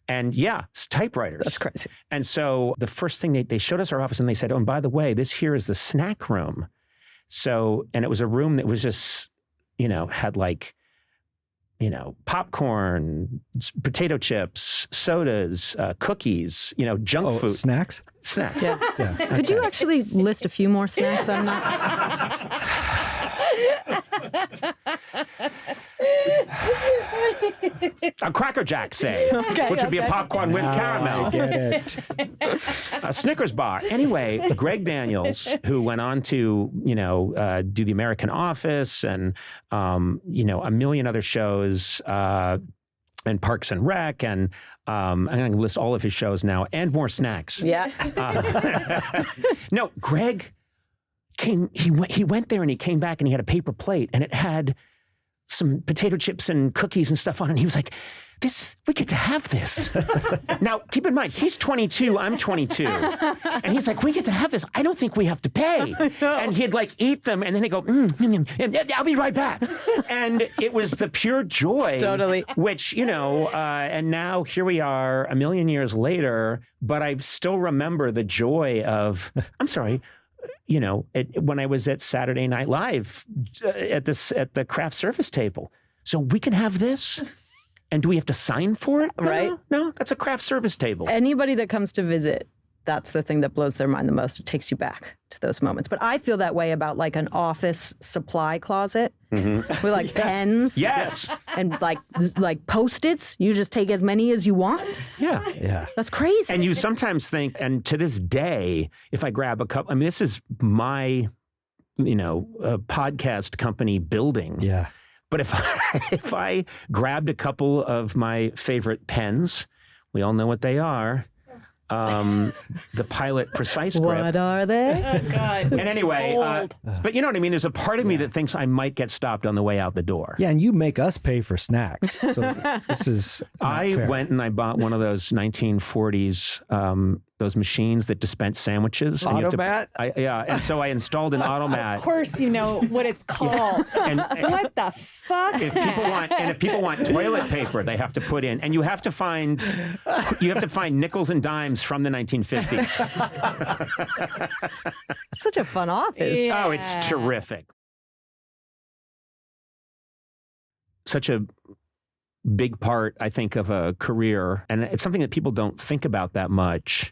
And yeah, it's typewriters. That's crazy. And so the first thing they showed us our office, and they said, oh, and by the way, this here is the snack room. So, and it was a room that was just, had like, popcorn, potato chips, sodas, cookies, junk food. Snacks? Snacks. Yeah. Could you actually list a few more snacks? I'm not... A Cracker Jack, say, which would be a popcorn with caramel. I get it. A Snickers bar. Anyway, Greg Daniels, who went on to, do The American Office and, a million other shows, and Parks and Rec, and I'm going to list all of his shows now, and more snacks. Yeah. No, Greg he went there and he came back and he had a paper plate and it had some potato chips and cookies and stuff on it. And he was like, we get to have this. Now, keep in mind, he's 22, I'm 22. And he's like, we get to have this. I don't think we have to pay. And he'd like eat them and then he'd go, I'll be right back. And it was the pure joy. Totally. Which, and now here we are a million years later, but I still remember the joy of, I'm sorry, when I was at Saturday Night Live at the craft service table. So we can have this? And do we have to sign for it? Right. No, that's a craft service table. Anybody that comes to visit that's the thing that blows their mind the most. It takes you back to those moments. But I feel that way about like an office supply closet with like pens. Yes. And like Post-its. You just take as many as you want. Yeah. That's crazy. And you sometimes think, and to this day, if I grab a couple, I mean, this is my, podcast company building. Yeah. But if I grabbed a couple of my favorite pens, we all know what they are. The Pilot Precise Grip. What are they? Oh, God. And anyway, but you know what I mean? There's a part of me that thinks I might get stopped on the way out the door. Yeah, and you make us pay for snacks. So this is not fair. Went and I bought one of those 1940s, those machines that dispense sandwiches. Automat? And so I installed an automat. Of course you know what it's called. And What the fuck? if people want toilet paper, they have to put in, and you have to find nickels and dimes from the 1950s. Such a fun office. Yeah. Oh, it's terrific. Such a big part, I think, of a career, and it's something that people don't think about that much,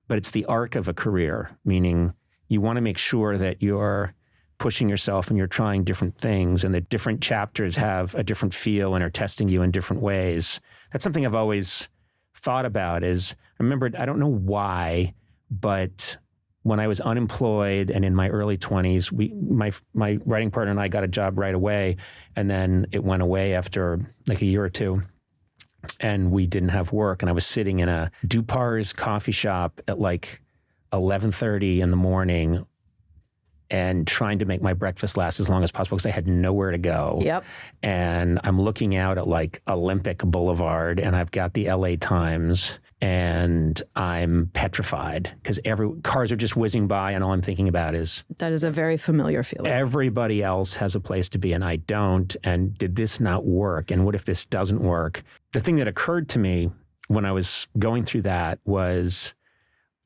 but it's the arc of a career, meaning you want to make sure that you're pushing yourself and you're trying different things, and that different chapters have a different feel and are testing you in different ways. That's something I've always thought about. I remembered, I don't know why, but when I was unemployed and in my early 20s, my writing partner and I got a job right away, and then it went away after like a year or two, and we didn't have work. And I was sitting in a Dupar's coffee shop at like 11:30 in the morning and trying to make my breakfast last as long as possible because I had nowhere to go. Yep. And I'm looking out at like Olympic Boulevard, and I've got the LA Times, and I'm petrified because cars are just whizzing by, and all I'm thinking about is That is a very familiar feeling. everybody else has a place to be and I don't. And did this not work? And what if this doesn't work? The thing that occurred to me when I was going through that was,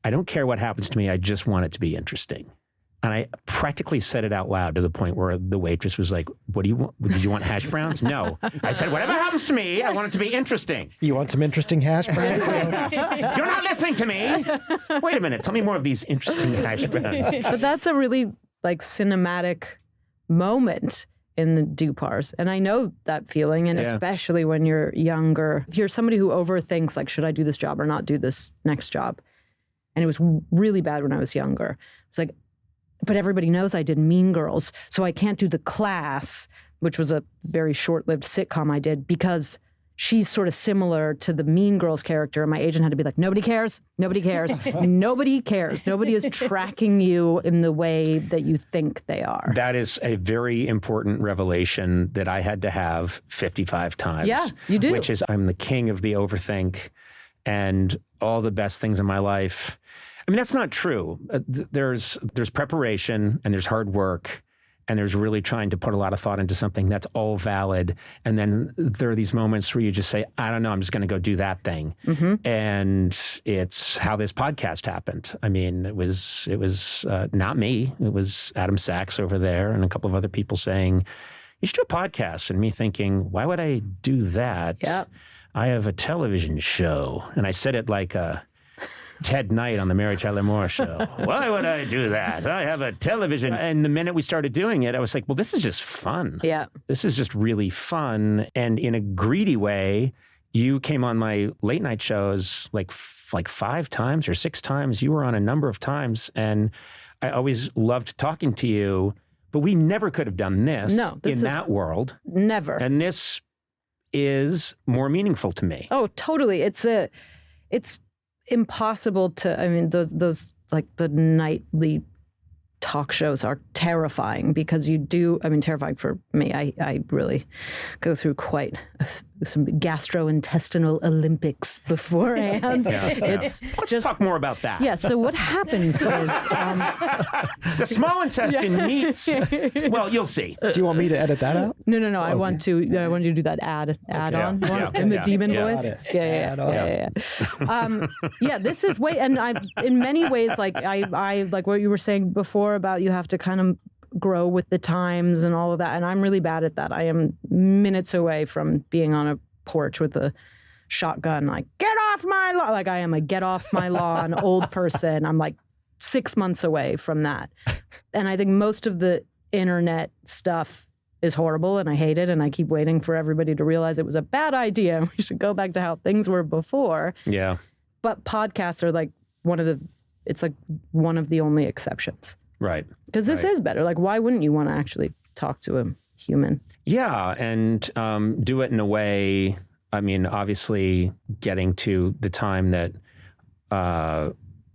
I don't care what happens to me. I just want it to be interesting. And I practically said it out loud to the point where the waitress was like, what do you want? Did you want hash browns? No. I said, whatever happens to me, I want it to be interesting. You want some interesting hash browns? You're not listening to me. Wait a minute. Tell me more of these interesting hash browns. But that's a really like cinematic moment in the Dupars. And I know that feeling, and especially when you're younger. If you're somebody who overthinks, like, should I do this job or not do this next job? And it was really bad when I was younger. It's like, but everybody knows I did Mean Girls, so I can't do The Class, which was a very short-lived sitcom I did, because she's sort of similar to the Mean Girls character. And my agent had to be like, nobody cares, nobody cares, nobody cares. Nobody is tracking you in the way that you think they are. That is a very important revelation that I had to have 55 times. Yeah, you do. Which is, I'm the king of the overthink, and all the best things in my life. I mean, that's not true. There's preparation, and there's hard work, and there's really trying to put a lot of thought into something. That's all valid. And then there are these moments where you just say, I don't know, I'm just going to go do that thing. Mm-hmm. And it's how this podcast happened. I mean, it was not me. It was Adam Sachs over there and a couple of other people saying, you should do a podcast. And me thinking, why would I do that? Yep. I have a television show. And I said it like a Ted Knight on the Mary Tyler Moore Show. Why would I do that? I have a television. And the minute we started doing it, I was like, well, this is just fun. Yeah. This is just really fun. And in a greedy way, you came on my late night shows like 5 times or 6 times. You were on a number of times. And I always loved talking to you. But we never could have done this in that world. Never. And this is more meaningful to me. Oh, totally. It's impossible to, I mean, those like the nightly talk shows are terrifying because you do, I mean, terrifying for me. I really go through quite some gastrointestinal Olympics beforehand. Let's talk more about that. Yeah, so what happens is... the small intestine meets... Well, you'll see. Do you want me to edit that out? No. Okay. I want you to do that add on in the demon voice. Yeah. This is way, and I, in many ways, like I like what you were saying before about you have to kind of grow with the times and all of that. And I'm really bad at that. I am minutes away from being on a porch with a shotgun, like, get off my lawn. Like, I am a get off my lawn old person. I'm like 6 months away from that. And I think most of the internet stuff is horrible and I hate it. And I keep waiting for everybody to realize it was a bad idea and we should go back to how things were before. Yeah. But podcasts are like one of the only exceptions. Right. Because this is better. Like, why wouldn't you want to actually talk to a human? Yeah. And do it in a way, I mean, obviously getting to the time that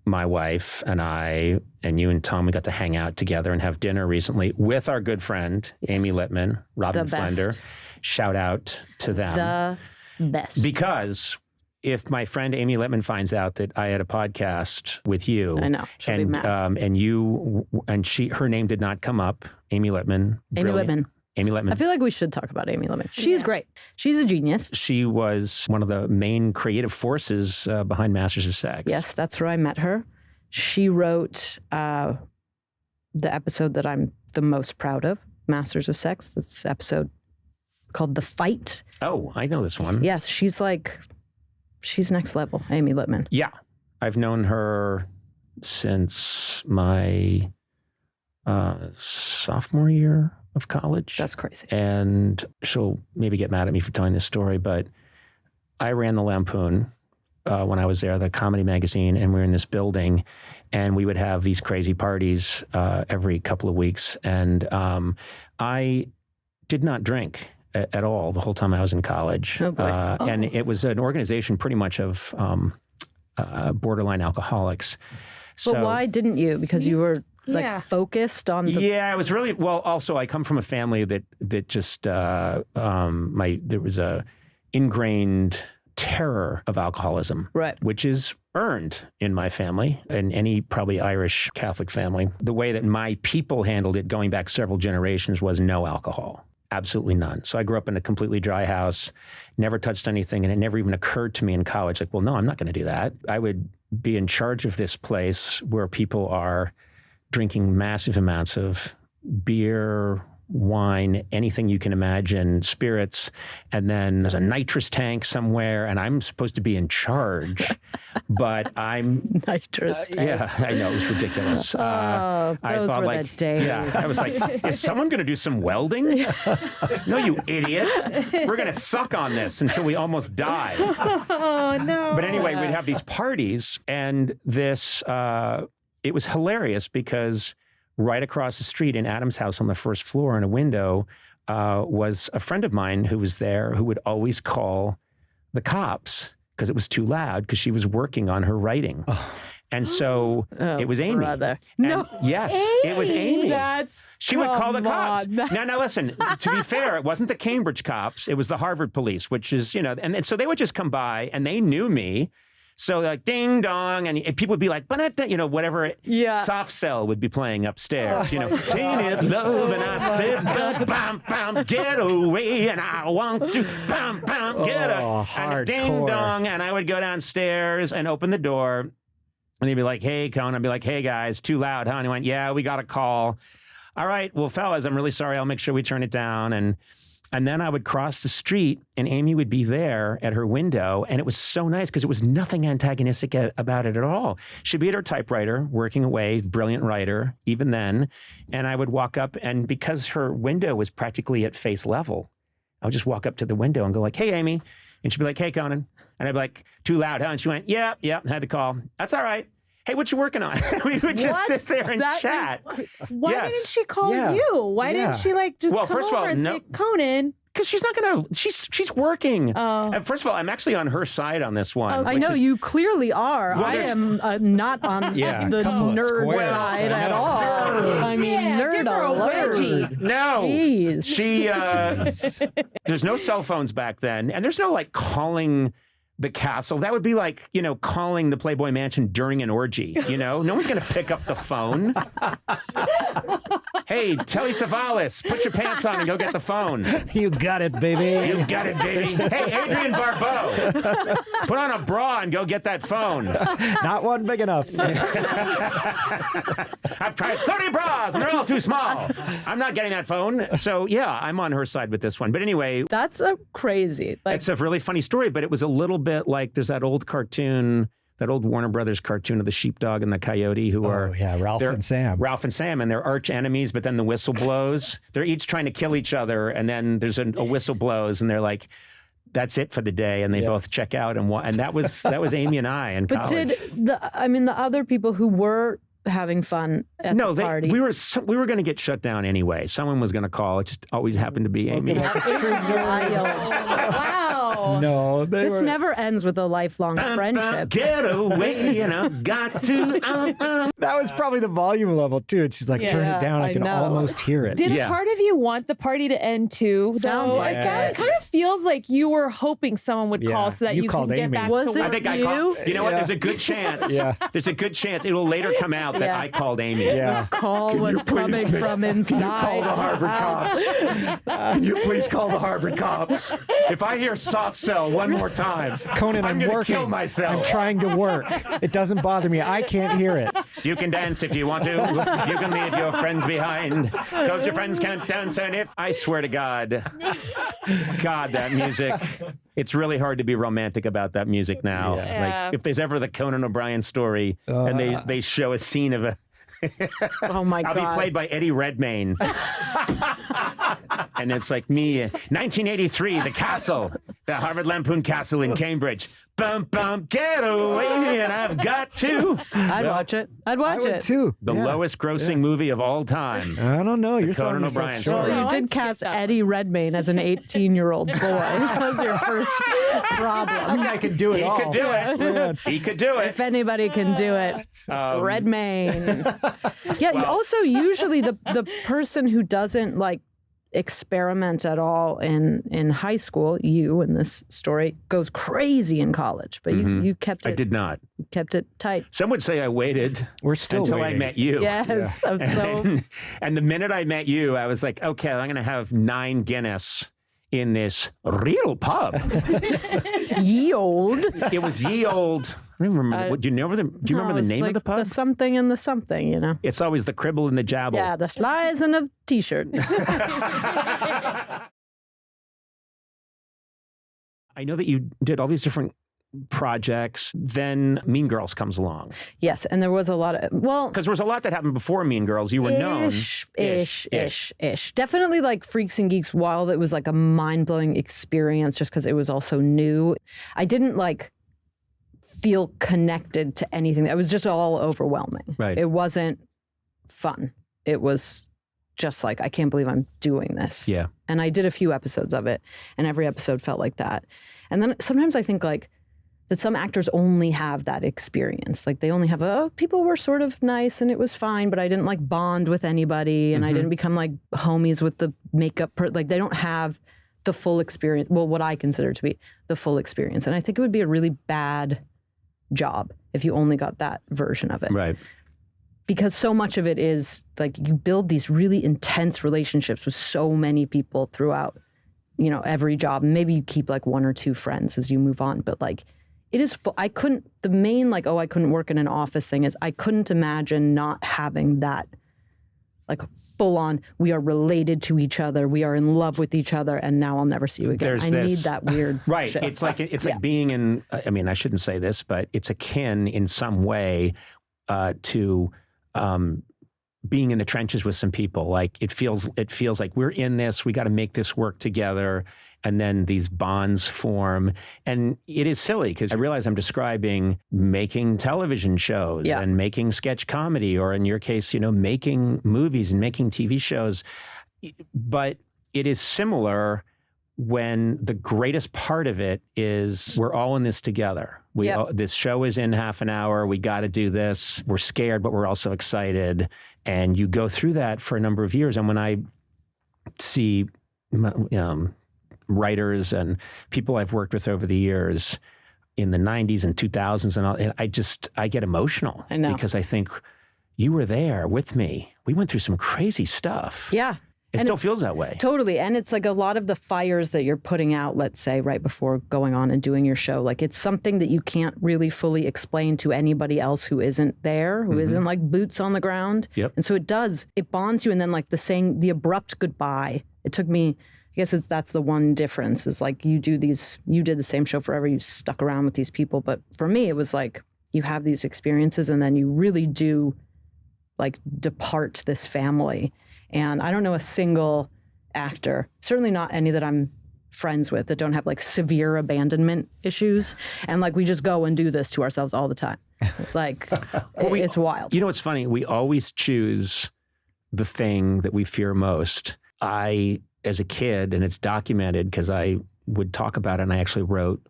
my wife and I and you and Tom, we got to hang out together and have dinner recently with our good friend, Amy Littman, Robin Flender. Shout out to them. The best. Because if my friend Amy Littman finds out that I had a podcast with you, I know, she'll be mad. Her name did not come up, Amy Littman. Amy Littman. Amy Littman. I feel like we should talk about Amy Littman. She's great. She's a genius. She was one of the main creative forces behind Masters of Sex. Yes, that's where I met her. She wrote the episode that I'm the most proud of, Masters of Sex. This episode called The Fight. Oh, I know this one. Yes, she's next level, Amy Littman. Yeah. I've known her since my sophomore year of college. That's crazy. And she'll maybe get mad at me for telling this story, but I ran the Lampoon when I was there, the comedy magazine, and we were in this building, and we would have these crazy parties every couple of weeks. And I did not drink at all the whole time I was in college. Oh, boy. And it was an organization pretty much of borderline alcoholics. But why didn't you? Because you were focused on the... Yeah, it was really, well, also I come from a family that just, there was a ingrained terror of alcoholism, right, which is earned in my family and any probably Irish Catholic family. The way that my people handled it going back several generations was no alcohol. Absolutely none. So I grew up in a completely dry house, never touched anything, and it never even occurred to me in college, like, well, no, I'm not going to do that. I would be in charge of this place where people are drinking massive amounts of beer, wine, anything you can imagine, spirits, and then there's a nitrous tank somewhere, and I'm supposed to be in charge, but I'm... Nitrous tank. Yeah, I know, it was ridiculous. I thought, were the days. Yeah, I was like, is someone going to do some welding? No, you idiot. We're going to suck on this until we almost die. Oh, no. But anyway, we'd have these parties, and this, it was hilarious because right across the street in Adam's house on the first floor in a window was a friend of mine who was there who would always call the cops because it was too loud because she was working on her writing. Oh. And so it was Amy. Brother. No. Yes, Amy. it was Amy. She would call the cops. Now listen, to be fair, it wasn't the Cambridge cops. It was the Harvard police, which is, and so they would just come by and they knew me. So like ding dong, and people would be like, whatever soft cell would be playing upstairs. Tainted love, and I said, bam, bam, get away, and I want to, bam, bam, get away. And ding dong, and I would go downstairs and open the door, and they'd be like, hey, Conan. I'd be like, hey, guys, too loud, huh? And he went, yeah, we got a call. All right, well, fellas, I'm really sorry. I'll make sure we turn it down. And then I would cross the street, and Amy would be there at her window, and it was so nice because it was nothing antagonistic about it at all. She'd be at her typewriter, working away, brilliant writer, even then, and I would walk up, and because her window was practically at face level, I would just walk up to the window and go like, hey, Amy, and she'd be like, hey, Conan, and I'd be like, too loud, huh? And she went, yeah, had to call. That's all right. Hey, what you working on? We would just sit there and chat. Why didn't she call you? Why didn't she just come first of all, over and say, Conan? Because she's not going to, she's working. First of all, I'm actually on her side on this one. I know, you clearly are. Well, I am not on the nerd side at all. I mean, nerd alert. No. Jeez. She, there's no cell phones back then, and there's no calling the castle. That would be like, calling the Playboy Mansion during an orgy, No one's going to pick up the phone. Hey, Telly Savalas, put your pants on and go get the phone. You got it, baby. You got it, baby. Hey, Adrienne Barbeau, put on a bra and go get that phone. Not one big enough. I've tried 30 bras and they're all too small. I'm not getting that phone. So yeah, I'm on her side with this one. But anyway. That's crazy. It's a really funny story, but it was a little bit bit like there's that old cartoon, that old Warner Brothers cartoon of the sheepdog and the coyote who are... Ralph and Sam. Ralph and Sam, and they're arch enemies, but then the whistle blows. They're each trying to kill each other, and then there's a whistle blows, and they're like, that's it for the day, and they both check out. And that was Amy and I in college. But did the other people who were having fun at the party... we were going to get shut down anyway. Someone was going to call. It just always happened to be Amy. Wow. No, this never ends with a lifelong friendship. Get away, and I've got to. That was probably the volume level too. And she's like, turn it down. I can almost hear it. Did a part of you want the party to end too? Sounds like it kind of feels like you were hoping someone would call so that you can get back to work. I think I called. You know what? There's a good chance. There's a good chance it will later come out that I called Amy. Call was coming from inside. Call the Harvard cops. Can you please call the Harvard cops? If I hear soft cell one more time, Conan, I'm gonna working. Kill myself. I'm trying to work. It doesn't bother me. I can't hear it. You can dance if you want to. You can leave your friends behind, because your friends can't dance. And I swear to God, that music. It's really hard to be romantic about that music now. Like if there's ever the Conan O'Brien story, and they show a scene of a. Oh my God! I'll be played by Eddie Redmayne. And it's like me, 1983, the castle, the Harvard Lampoon Castle in Cambridge. Bum, bum, get away, and I've got to. I'd watch it. I'd watch it too. The lowest grossing movie of all time. I don't know. You're Conan O'Brien story. Well, you did cast Eddie Redmayne as an 18-year-old boy. That was your first problem. That guy can do it all. He could do it. He could do it. If anybody can do it, Redmayne. Also, usually the person who doesn't like experiment at all in high school, you in this story, goes crazy in college, but you kept it. I did not. You kept it tight. Some would say I waited. We're still until waiting. I met you. Yes. And the minute I met you, I was like, okay, I'm going to have 9 Guinness in this real pub. Ye old. It was ye old. I don't remember. Do you remember the name of the pub? The something and the something, you know. It's always the cribble and the jabble. Yeah, the slides and the t-shirts. I know that you did all these different projects. Then Mean Girls comes along. Yes, and there was a lot of, because there was a lot that happened before Mean Girls. You were known. Ish. Definitely like Freaks and Geeks, while it was like a mind-blowing experience just because it was also new, I didn't like feel connected to anything. It was just all overwhelming. Right. It wasn't fun. It was just like, I can't believe I'm doing this. Yeah. And I did a few episodes of it, and every episode felt like that. And then sometimes I think like that some actors only have that experience. Like they only have, people were sort of nice and it was fine, but I didn't like bond with anybody, and I didn't become like homies with the makeup. Like they don't have the full experience. Well, what I consider to be the full experience. And I think it would be a really bad job if you only got that version of it. Right. Because so much of it is like you build these really intense relationships with so many people throughout, you know, every job. Maybe you keep like 1 or 2 friends as you move on, but like it is, the main like, I couldn't work in an office thing is I couldn't imagine not having that like full on, we are related to each other, we are in love with each other, and now I'll never see you again. I need that weird right. shit. It's like being in, I mean, I shouldn't say this, but it's akin in some way to being in the trenches with some people. Like it feels like we're in this, we got to make this work together. And then these bonds form. And it is silly because I realize I'm describing making television shows and making sketch comedy, or in your case, you know, making movies and making TV shows. But it is similar when the greatest part of it is we're all in this together. This show is in half an hour. We got to do this. We're scared, but we're also excited. And you go through that for a number of years. And when I see writers and people I've worked with over the years in the 90s and 2000s and all, and I get emotional. I know. Because I think you were there with me. We went through some crazy stuff. Yeah. It still feels that way. Totally. And it's like a lot of the fires that you're putting out, let's say, right before going on and doing your show, like it's something that you can't really fully explain to anybody else who isn't there, who isn't like boots on the ground. Yep. And so it bonds you. And then like the abrupt goodbye. It took me, guess that's the one difference is like you did the same show forever. You stuck around with these people. But for me, it was like you have these experiences and then you really do like depart this family. And I don't know a single actor, certainly not any that I'm friends with, that don't have like severe abandonment issues. And like we just go and do this to ourselves all the time. Like it's wild. You know what's funny? We always choose the thing that we fear most. As a kid, and it's documented because I would talk about it, and I actually wrote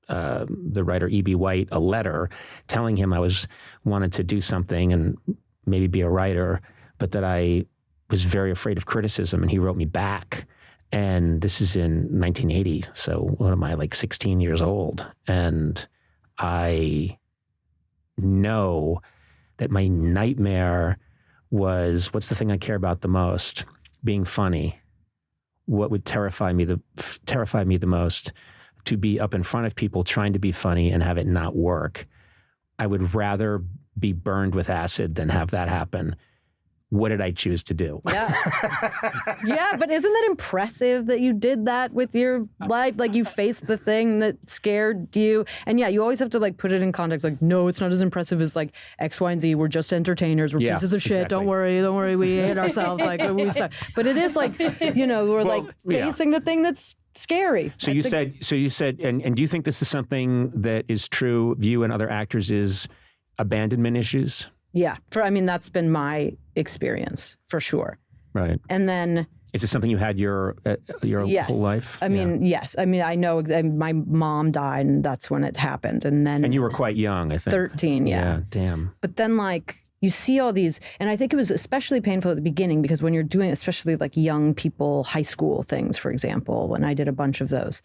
the writer E.B. White a letter telling him I wanted to do something and maybe be a writer, but that I was very afraid of criticism, and he wrote me back. And this is in 1980, so what am I, like 16 years old? And I know that my nightmare was, what's the thing I care about the most? Being funny. What would terrify me the most? To be up in front of people trying to be funny and have it not work. I would rather be burned with acid than have that happen. What did I choose to do? Yeah. Yeah, but isn't that impressive that you did that with your life? Like you faced the thing that scared you. And yeah, you always have to like put it in context. Like, no, it's not as impressive as like X, Y, and Z. We're just entertainers. We're pieces of shit. Exactly. Don't worry. We hate ourselves. Like we suck. But it is like, we're like facing the thing that's scary. So you said, and do you think this is something that is true of you and other actors is abandonment issues? Yeah. That's been my experience for sure. Right. And then... Is it something you had your whole life? Yes. I know my mom died and that's when it happened. And you were quite young, I think. 13, yeah. Yeah, damn. But then like you see all these, and I think it was especially painful at the beginning because when you're doing, especially like young people, high school things, for example, when I did a bunch of those,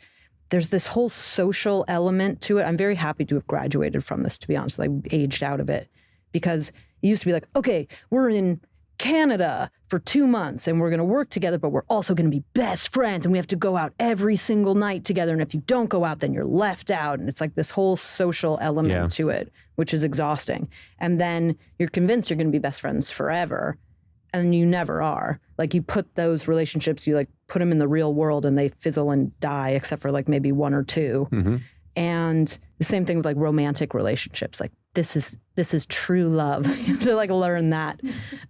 there's this whole social element to it. I'm very happy to have graduated from this, to be honest. I aged out of it. Because it used to be like, okay, we're in Canada for 2 months and we're going to work together, but we're also going to be best friends and we have to go out every single night together. And if you don't go out, then you're left out. And it's like this whole social element to it, which is exhausting. And then you're convinced you're going to be best friends forever. And you never are. Like you put those relationships, you like put them in the real world and they fizzle and die, except for like maybe one or two. Mm-hmm. And the same thing with like romantic relationships. Like this is true love. You have to like learn that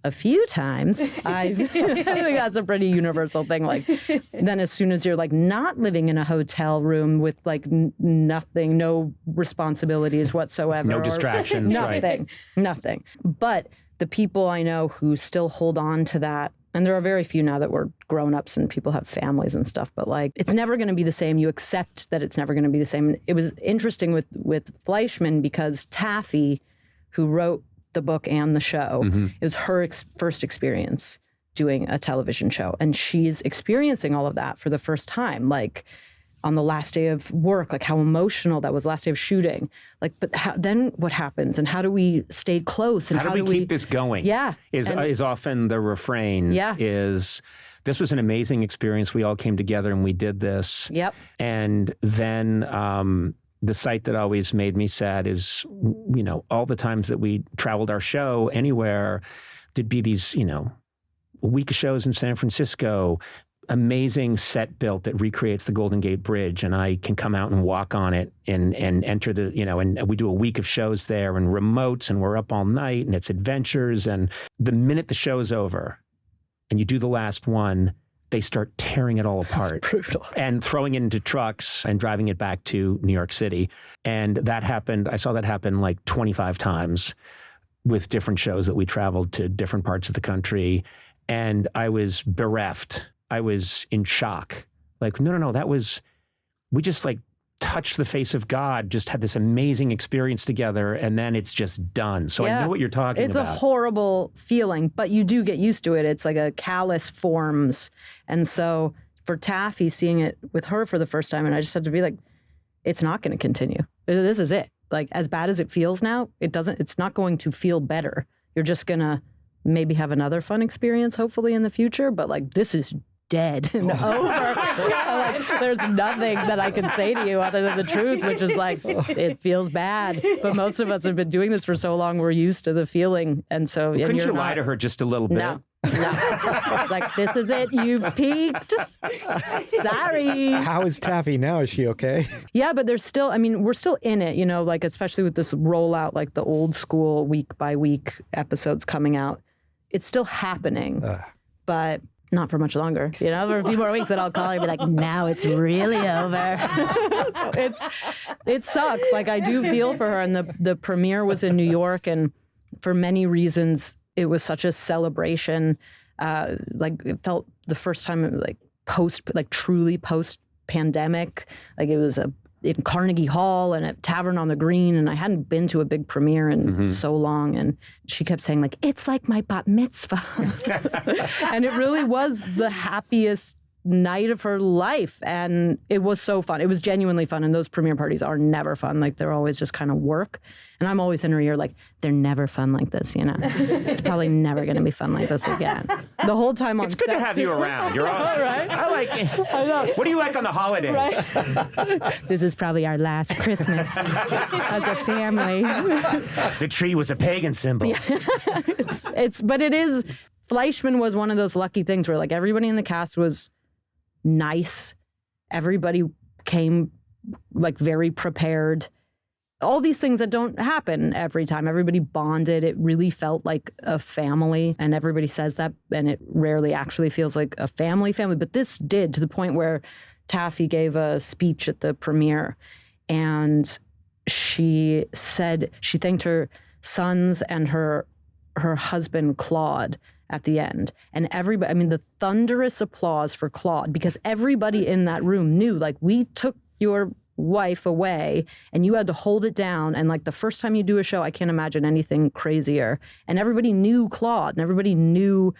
a few times. I think that's a pretty universal thing. Like then as soon as you're like not living in a hotel room with like nothing, no responsibilities whatsoever. No distractions, nothing. But the people I know who still hold on to that, and there are very few now that we're grown-ups and people have families and stuff, but like it's never going to be the same. You accept that it's never going to be the same. It was interesting with Fleischman because Taffy, who wrote the book and the show, it was her first experience doing a television show. And she's experiencing all of that for the first time. Like on the last day of work, like how emotional that was, last day of shooting. Like, but then what happens? And how do we stay close? And how do we keep this going? Yeah. Is often the refrain is, this was an amazing experience. We all came together and we did this. Yep. And then the sight that always made me sad is, all the times that we traveled our show anywhere, there'd be these, a week of shows in San Francisco, amazing set built that recreates the Golden Gate Bridge, and I can come out and walk on it and enter the, and we do a week of shows there and remotes and we're up all night and it's adventures. And the minute the show's over and you do the last one, they start tearing it all apart. That's brutal. And throwing it into trucks and driving it back to New York City. And that happened, I saw that happen like 25 times with different shows that we traveled to different parts of the country. And I was bereft. I was in shock. Like, no, we just like touched the face of God, just had this amazing experience together, and then it's just done. So I know what you're talking about. It's a horrible feeling, but you do get used to it. It's like a callus forms. And so for Taffy, seeing it with her for the first time, and I just had to be like, it's not going to continue. This is it. Like, as bad as it feels now, it's not going to feel better. You're just going to maybe have another fun experience, hopefully in the future, but like, this is dead and over. Like, there's nothing that I can say to you other than the truth, which is like, it feels bad. But most of us have been doing this for so long, we're used to the feeling. And so couldn't you lie to her just a little bit? No. No. Like, this is it. You've peaked. Sorry. How is Taffy now? Is she okay? Yeah, but there's still, I mean, we're still in it, you know, like, especially with this rollout, like the old school week by week episodes coming out. It's still happening, but not for much longer. You know, for a few more weeks, then I'll call her and be like, now it's really over. So it sucks. Like, I do feel for her. And the premiere was in New York, and for many reasons, it was such a celebration. Like, it felt the first time, like truly post-pandemic. Like, it was in Carnegie Hall and at Tavern on the Green, and I hadn't been to a big premiere in so long. And she kept saying, like, it's like my bat mitzvah. And it really was the happiest night of her life. And it was so fun. It was genuinely fun. And those premiere parties are never fun. Like, they're always just kind of work. And I'm always in her ear like, they're never fun like this, you know? It's probably never going to be fun like this again. The whole time on It's good to have you around. You're all right. I like it. I know. What do you like on the holidays? Right. This is probably our last Christmas as a family. The tree was a pagan symbol. But it is, Fleischman was one of those lucky things where, like, everybody in the cast was nice. Everybody came, like, very prepared. All these things that don't happen every time. Everybody bonded. It really felt like a family, and everybody says that, and it rarely actually feels like a family. But this did, to the point where Taffy gave a speech at the premiere, and she said she thanked her sons and her husband, Claude, at the end. And everybody, I mean, the thunderous applause for Claude, because everybody in that room knew, like, we took your wife away and you had to hold it down. And, like, the first time you do a show, I can't imagine anything crazier. And everybody knew Claude, and everybody knew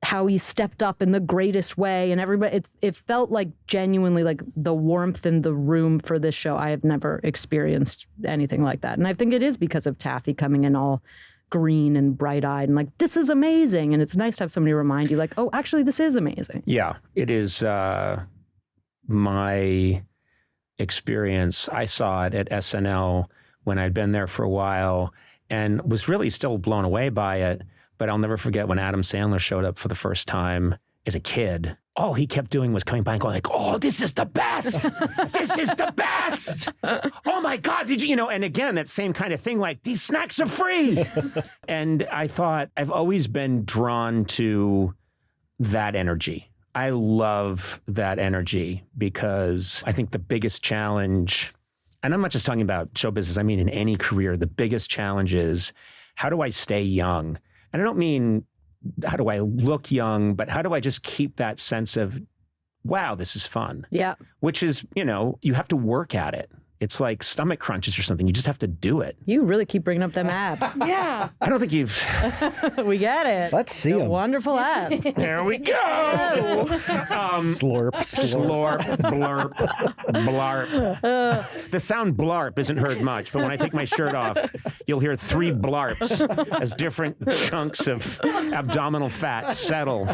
how he stepped up in the greatest way. And everybody, it felt like genuinely, like, the warmth in the room for this show. I have never experienced anything like that. And I think it is because of Taffy coming in all green and bright-eyed and like, this is amazing. And it's nice to have somebody remind you, like, oh, actually, this is amazing. Yeah, it is my experience. I saw it at SNL when I'd been there for a while and was really still blown away by it. But I'll never forget when Adam Sandler showed up for the first time as a kid. All he kept doing was coming by and going like, oh, this is the best. This is the best. Oh my God, did you know? And again, that same kind of thing, like, these snacks are free. And I thought, I've always been drawn to that energy. I love that energy because I think the biggest challenge, and I'm not just talking about show business, I mean in any career, the biggest challenge is, how do I stay young? And I don't mean, how do I look young, but how do I just keep that sense of, wow, this is fun? Yeah. Which is, you know, you have to work at it. It's like stomach crunches or something. You just have to do it. You really keep bringing up them abs. Yeah. I don't think you've... We get it. Let's see them. Wonderful abs. There we go. Slurp, slurp, blurp, blarp. The sound blarp isn't heard much, but when I take my shirt off, you'll hear 3 blarps as different chunks of abdominal fat settle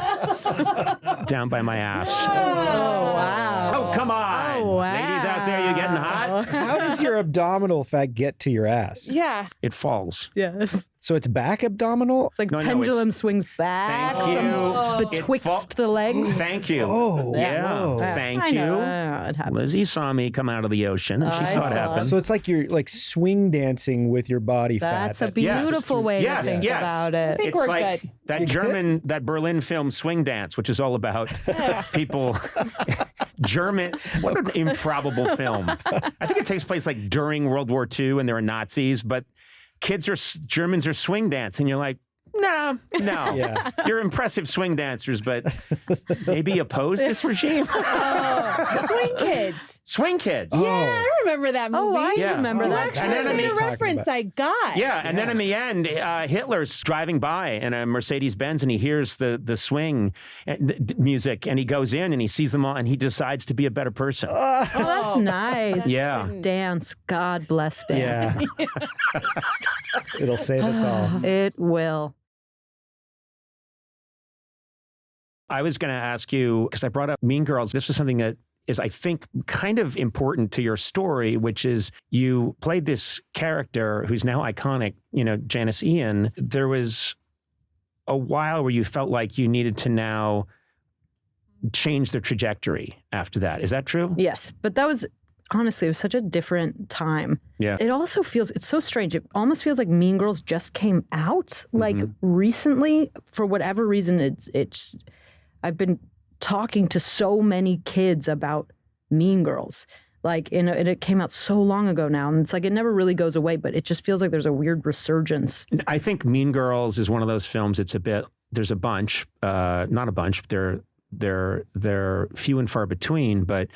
down by my ass. Oh, wow. Oh, come on. Oh, wow. Ladies out there, you getting hot? How does your abdominal fat get to your ass? Yeah. It falls. Yeah. So it's back abdominal? It's like pendulum swings back. Thank you. Betwixt the legs. Thank you. Oh, yeah. whoa. Thank I you. know. It happens. Lizzy saw me come out of the ocean, and she saw it happen. So it's like you're like swing dancing with your body fat. That's a beautiful way to think about it. I think we're like good. that Berlin film Swing Dance, which is all about people. German, what an improbable film. I think it takes place like during World War II and there are Nazis, but Germans are swing dancing. You're like, no. Yeah. You're impressive swing dancers, but maybe oppose this regime. Swing Kids. Swing Kids. Yeah, I remember that movie. Oh, I remember that. Actually, the reference I got. Yeah, and then in the end, Hitler's driving by in a Mercedes-Benz, and he hears the swing music, and he goes in and he sees them all, and he decides to be a better person. Oh, that's nice. Yeah. Dance. God bless dance. Yeah. It'll save us all. It will. I was going to ask you, because I brought up Mean Girls, this was something that is, I think, kind of important to your story, which is you played this character who's now iconic, you know, Janice Ian. There was a while where you felt like you needed to now change the trajectory after that. Is that true? Yes, but that was, honestly, it was such a different time. Yeah. It also feels, it's so strange. It almost feels like Mean Girls just came out like recently. For whatever reason, it's I've been talking to so many kids about Mean Girls. Like, and it came out so long ago now, and it's like it never really goes away, but it just feels like there's a weird resurgence. I think Mean Girls is one of those films. It's a bit, there's a bunch, not a bunch, they're few and far between, but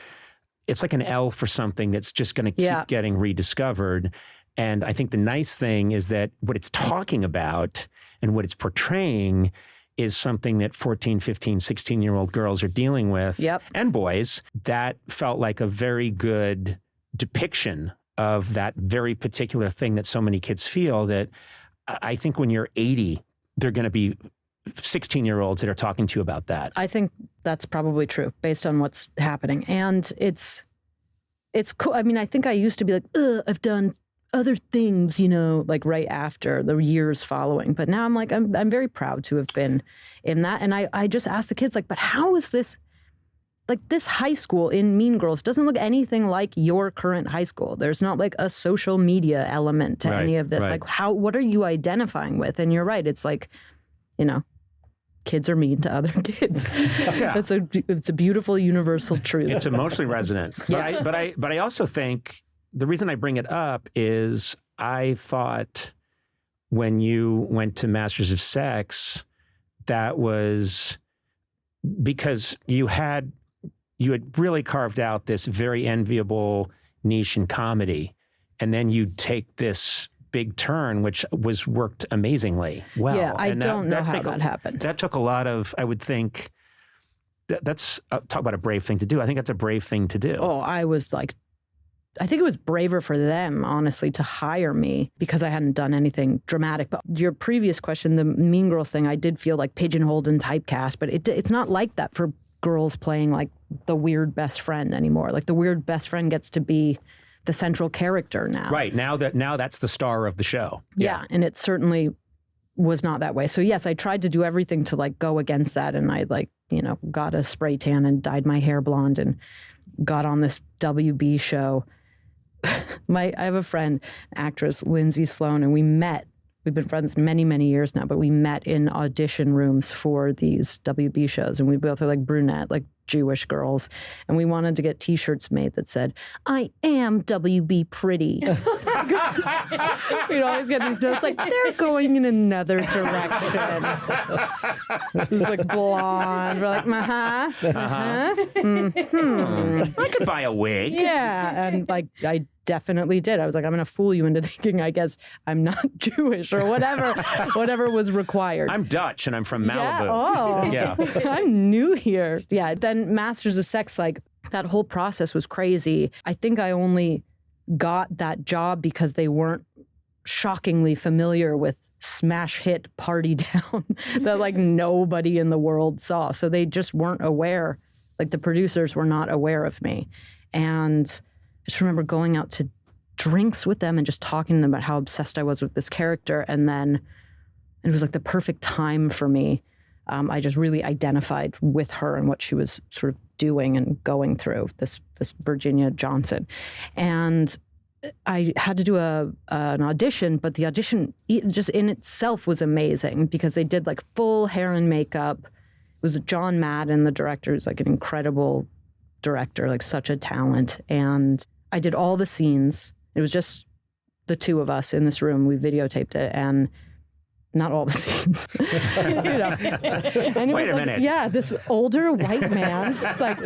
it's like an L for something that's just going to keep getting rediscovered. And I think the nice thing is that what it's talking about and what it's portraying is something that 14, 15, 16-year-old girls are dealing with, and boys. That felt like a very good depiction of that very particular thing that so many kids feel, that I think when you're 80, they're going to be 16-year-olds that are talking to you about that. I think that's probably true based on what's happening. And it's cool. I mean, I think I used to be like, I've done other things, you know, like right after the years following. But now I'm like, I'm very proud to have been in that. And I just asked the kids, like, but how is this, like this high school in Mean Girls doesn't look anything like your current high school. There's not like a social media element to any of this. Like what are you identifying with? And you're right. It's like, you know, kids are mean to other kids. It's a beautiful universal truth. It's emotionally resonant. But I also think the reason I bring it up is I thought when you went to Masters of Sex, that was because you had really carved out this very enviable niche in comedy, and then you take this big turn, which was worked amazingly well. Yeah, I don't know how that happened. That took a lot of, I would think, that's, talk about a brave thing to do. I think that's a brave thing to do. Oh, I was like, I think it was braver for them, honestly, to hire me because I hadn't done anything dramatic. But your previous question, the Mean Girls thing, I did feel like pigeonholed and typecast, but it's not like that for girls playing like the weird best friend anymore. Like the weird best friend gets to be the central character now. Right. Now that's the star of the show. Yeah. And it certainly was not that way. So yes, I tried to do everything to like go against that. And I like, you know, got a spray tan and dyed my hair blonde and got on this WB show. I have a friend, actress Lizzy, and we met. We've been friends many, many years now, but we met in audition rooms for these WB shows. And we both are like brunette, like Jewish girls. And we wanted to get T-shirts made that said, I am WB pretty. We'd always get these notes like, they're going in another direction. It was like blonde. We're like, I could buy a wig. Yeah. And like, I definitely did. I was like, I'm going to fool you into thinking, I guess I'm not Jewish or whatever was required. I'm Dutch and I'm from Malibu. I'm new here. Yeah. Then Masters of Sex, like that whole process was crazy. I think I only got that job because they weren't shockingly familiar with smash hit Party Down that like nobody in the world saw. So they just weren't aware, like the producers were not aware of me. And I just remember going out to drinks with them and just talking to them about how obsessed I was with this character. And then it was like the perfect time for me. I just really identified with her and what she was sort of doing and going through, this Virginia Johnson. And I had to do an audition, but the audition just in itself was amazing because they did like full hair and makeup. It was John Madden, the director, who's like an incredible director, like such a talent. And I did all the scenes. It was just the two of us in this room. We videotaped it, and not all the scenes. You know. And Wait a minute. Yeah, this older white man. It's like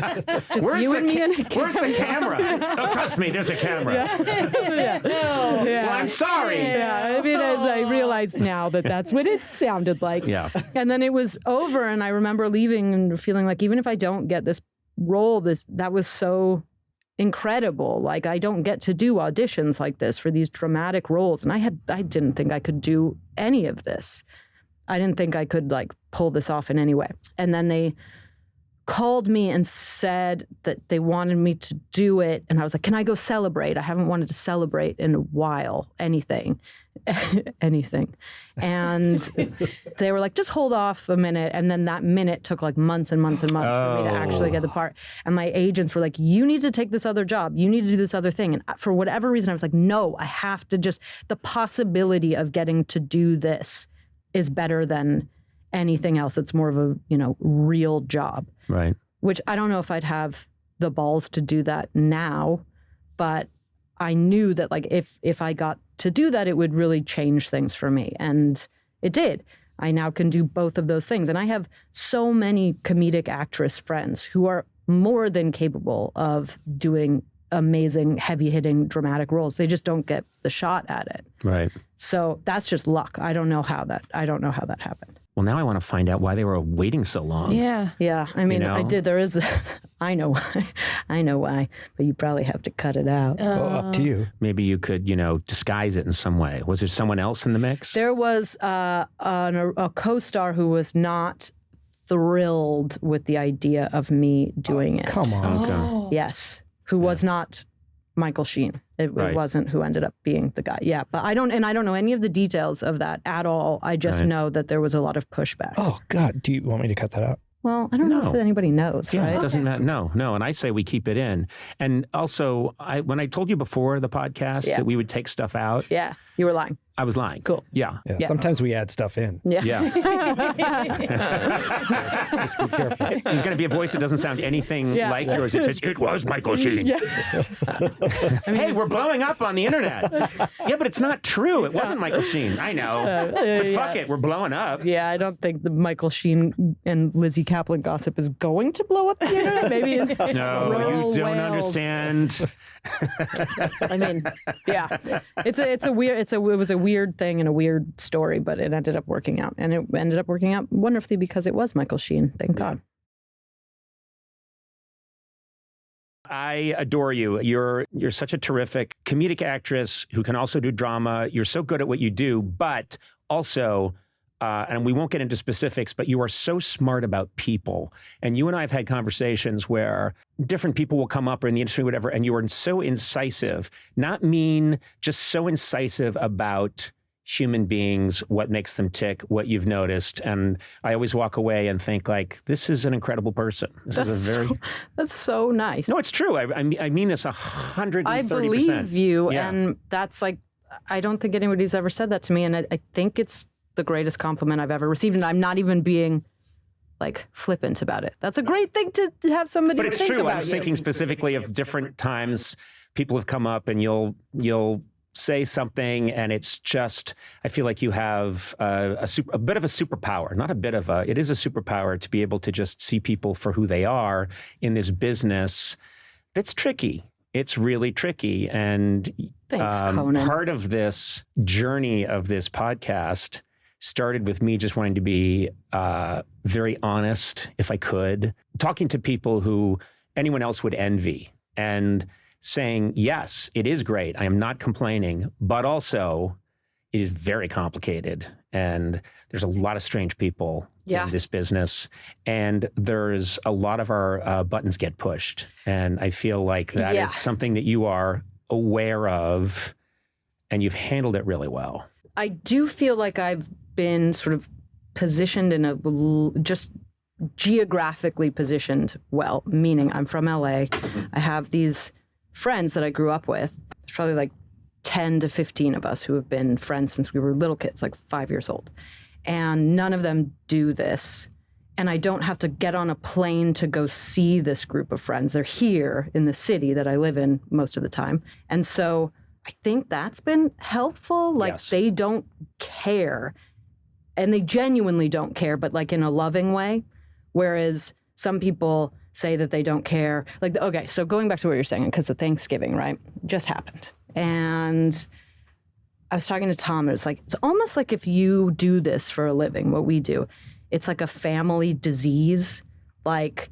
just you and me and a Where's the camera? No, trust me, there's a camera. Yeah. Well, I'm sorry. Yeah, I mean, as I realized now that that's what it sounded like. Yeah. And then it was over, and I remember leaving and feeling like even if I don't get this role, that was so incredible. Like I don't get to do auditions like this for these dramatic roles. And I didn't think I could do any of this. I didn't think I could like pull this off in any way. And then they called me and said that they wanted me to do it. And I was like, can I go celebrate? I haven't wanted to celebrate in a while, anything. And they were like, just hold off a minute. And then that minute took like months and months and months for me to actually get the part. And my agents were like, you need to take this other job. You need to do this other thing. And for whatever reason, I was like, no, I have to just, the possibility of getting to do this is better than anything else. It's more of a, real job. Right. Which I don't know if I'd have the balls to do that now, but I knew that like if I got to do that, it would really change things for me. And it did. I now can do both of those things. And I have so many comedic actress friends who are more than capable of doing amazing, heavy-hitting, dramatic roles. They just don't get the shot at it. Right. So that's just luck. I don't know how that happened. Well, now I want to find out why they were waiting so long. Yeah. Yeah. I mean, I did. There is, I know why. I know why. But you probably have to cut it out. Well, up to you. Maybe you could, disguise it in some way. Was there someone else in the mix? There was a co-star who was not thrilled with the idea of me doing it. Come on. Okay. Yes. Who was not Michael Sheen. It wasn't who ended up being the guy. Yeah, but I don't know any of the details of that at all. I just know that there was a lot of pushback. Oh, God. Do you want me to cut that out? Well, I don't know if anybody knows, Yeah, right? it doesn't matter. No. And I say we keep it in. And also, when I told you before the podcast that we would take stuff out. Yeah, you were lying. I was lying. Cool. Yeah. Sometimes we add stuff in. Yeah. Just be careful. There's going to be a voice that doesn't sound anything like yours. It says, it was Michael Sheen. Yeah. Hey, we're blowing up on the internet. Yeah, but it's not true. It wasn't Michael Sheen. I know. But fuck it. We're blowing up. Yeah, I don't think the Michael Sheen and Lizzy Caplan gossip is going to blow up the internet. Maybe in No, you don't Wales. understand. I mean, yeah, it was a weird thing and a weird story, but it ended up working out, and it ended up working out wonderfully because it was Michael Sheen. Thank God. I adore you. You're such a terrific comedic actress who can also do drama. You're so good at what you do, but also, and we won't get into specifics, but you are so smart about people. And you and I have had conversations where different people will come up or in the industry, whatever, and you are so incisive, not mean, just so incisive about human beings, what makes them tick, what you've noticed. And I always walk away and think like, this is an incredible person. That's so nice. No, it's true. I mean this 130%. I believe you. Yeah. And that's like, I don't think anybody's ever said that to me. And I think it's the greatest compliment I've ever received. And I'm not even being like flippant about it. That's a great thing to have somebody But it's think true. about I'm thinking specifically of different times people have come up and you'll say something and it's just, I feel like you have a bit of a superpower, not a bit of a, it is a superpower to be able to just see people for who they are in this business that's tricky. It's really tricky. And Thanks, Conan. Part of this journey of this podcast started with me just wanting to be very honest, if I could, talking to people who anyone else would envy and saying, yes, it is great. I am not complaining, but also it is very complicated. And there's a lot of strange people in this business. And there's a lot of our buttons get pushed. And I feel like that is something that you are aware of and you've handled it really well. I do feel like I've been sort of positioned in just geographically positioned well, meaning I'm from LA. I have these friends that I grew up with. There's probably like 10 to 15 of us who have been friends since we were little kids, like 5 years old. And none of them do this. And I don't have to get on a plane to go see this group of friends. They're here in the city that I live in most of the time. And so I think that's been helpful. Like they don't care. And they genuinely don't care, but like in a loving way. Whereas some people say that they don't care. Like, okay, so going back to what you're saying, because of Thanksgiving, right? Just happened. And I was talking to Tom, and it's almost like if you do this for a living, what we do, it's like a family disease. Like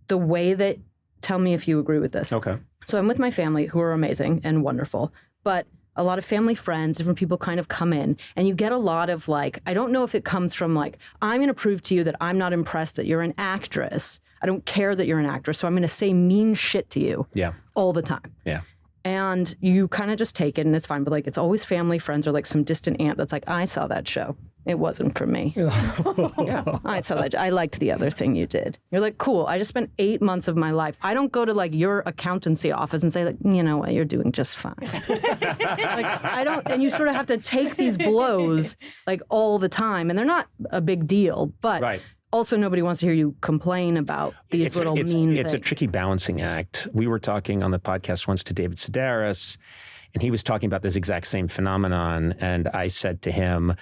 the way that, tell me if you agree with this. Okay. So I'm with my family who are amazing and wonderful, but a lot of family friends, different people kind of come in and you get a lot of like, I don't know if it comes from like, I'm going to prove to you that I'm not impressed that you're an actress, I don't care that you're an actress, so I'm going to say mean shit to you all the time. Yeah. And you kind of just take it and it's fine. But like, it's always family, friends, or like some distant aunt that's like, I saw that show. It wasn't for me. I saw that. I liked the other thing you did. You're like, cool. I just spent 8 months of my life. I don't go to like your accountancy office and say like, you know what, you're doing just fine. Like, I don't, and you sort of have to take these blows like all the time. And they're not a big deal, but also nobody wants to hear you complain about these mean things. It's a tricky balancing act. We were talking on the podcast once to David Sedaris, and he was talking about this exact same phenomenon. And I said to him,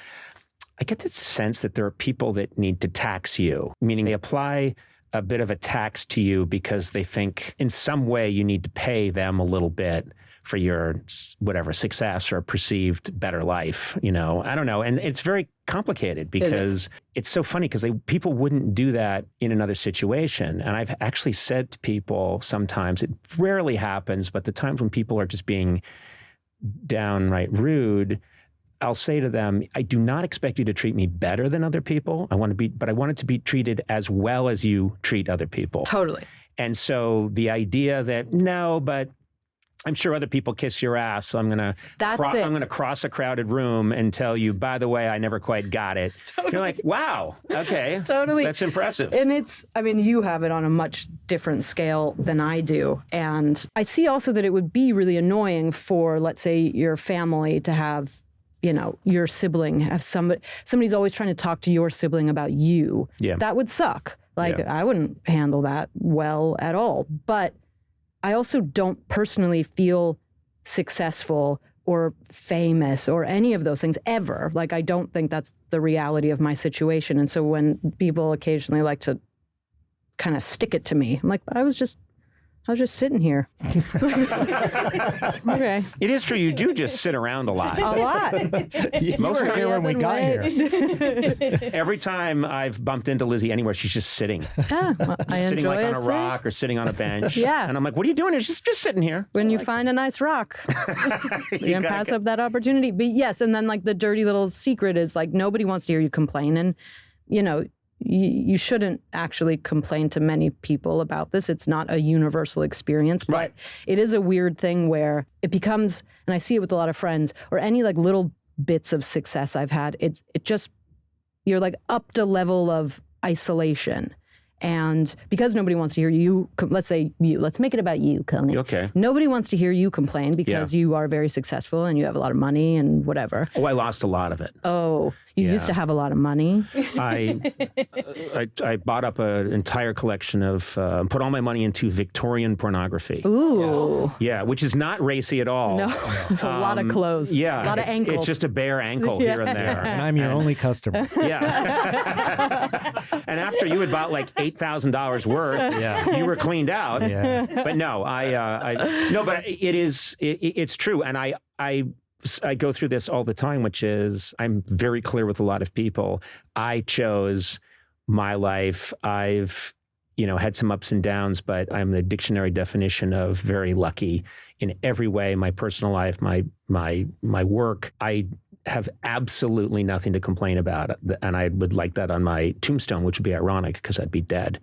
I get this sense that there are people that need to tax you, meaning they apply a bit of a tax to you because they think in some way you need to pay them a little bit for your whatever success or perceived better life, I don't know. And it's very complicated because it's so funny because people wouldn't do that in another situation. And I've actually said to people sometimes, it rarely happens, but the times when people are just being downright rude, I'll say to them, I do not expect you to treat me better than other people. But I want it to be treated as well as you treat other people. Totally. And so the idea that, no, but I'm sure other people kiss your ass, so I'm going to cross a crowded room and tell you, by the way, I never quite got it. Totally. You're like, wow, okay. Totally. That's impressive. And you have it on a much different scale than I do. And I see also that it would be really annoying for, let's say, your family to have, your sibling, have somebody's always trying to talk to your sibling about you. Yeah. That would suck. I wouldn't handle that well at all. But I also don't personally feel successful or famous or any of those things ever. Like, I don't think that's the reality of my situation. And so when people occasionally like to kind of stick it to me, I'm like, I was just sitting here. Okay. It is true. You do just sit around a lot. A lot. Most time when we got here. Every time I've bumped into Lizzy anywhere, she's just sitting. Yeah, I enjoy sitting like on a it. rock or sitting on a bench. Yeah. And I'm like, what are you doing? It's just sitting here. When you find a nice rock, you can pass up that opportunity. But yes, and then like the dirty little secret is like nobody wants to hear you complain. And, you shouldn't actually complain to many people about this. It's not a universal experience, but it is a weird thing where it becomes, and I see it with a lot of friends, or any like little bits of success I've had, you're like up to level of isolation. And because nobody wants to hear you, let's make it about you, Conan. Okay. Nobody wants to hear you complain because you are very successful and you have a lot of money and whatever. Oh, I lost a lot of it. Oh, you used to have a lot of money. I bought up an entire collection of, put all my money into Victorian pornography. Ooh. Yeah, which is not racy at all. No, it's a lot of clothes. Yeah. A lot of ankles. It's just a bare ankle here and there. And I'm your only customer. Yeah. And after you had bought like $8,000 worth, you were cleaned out. Yeah. But no, but it's true. And I go through this all the time, which is I'm very clear with a lot of people. I chose my life. I've, had some ups and downs, but I'm the dictionary definition of very lucky in every way. My personal life, my work. I have absolutely nothing to complain about. And I would like that on my tombstone, which would be ironic because I'd be dead,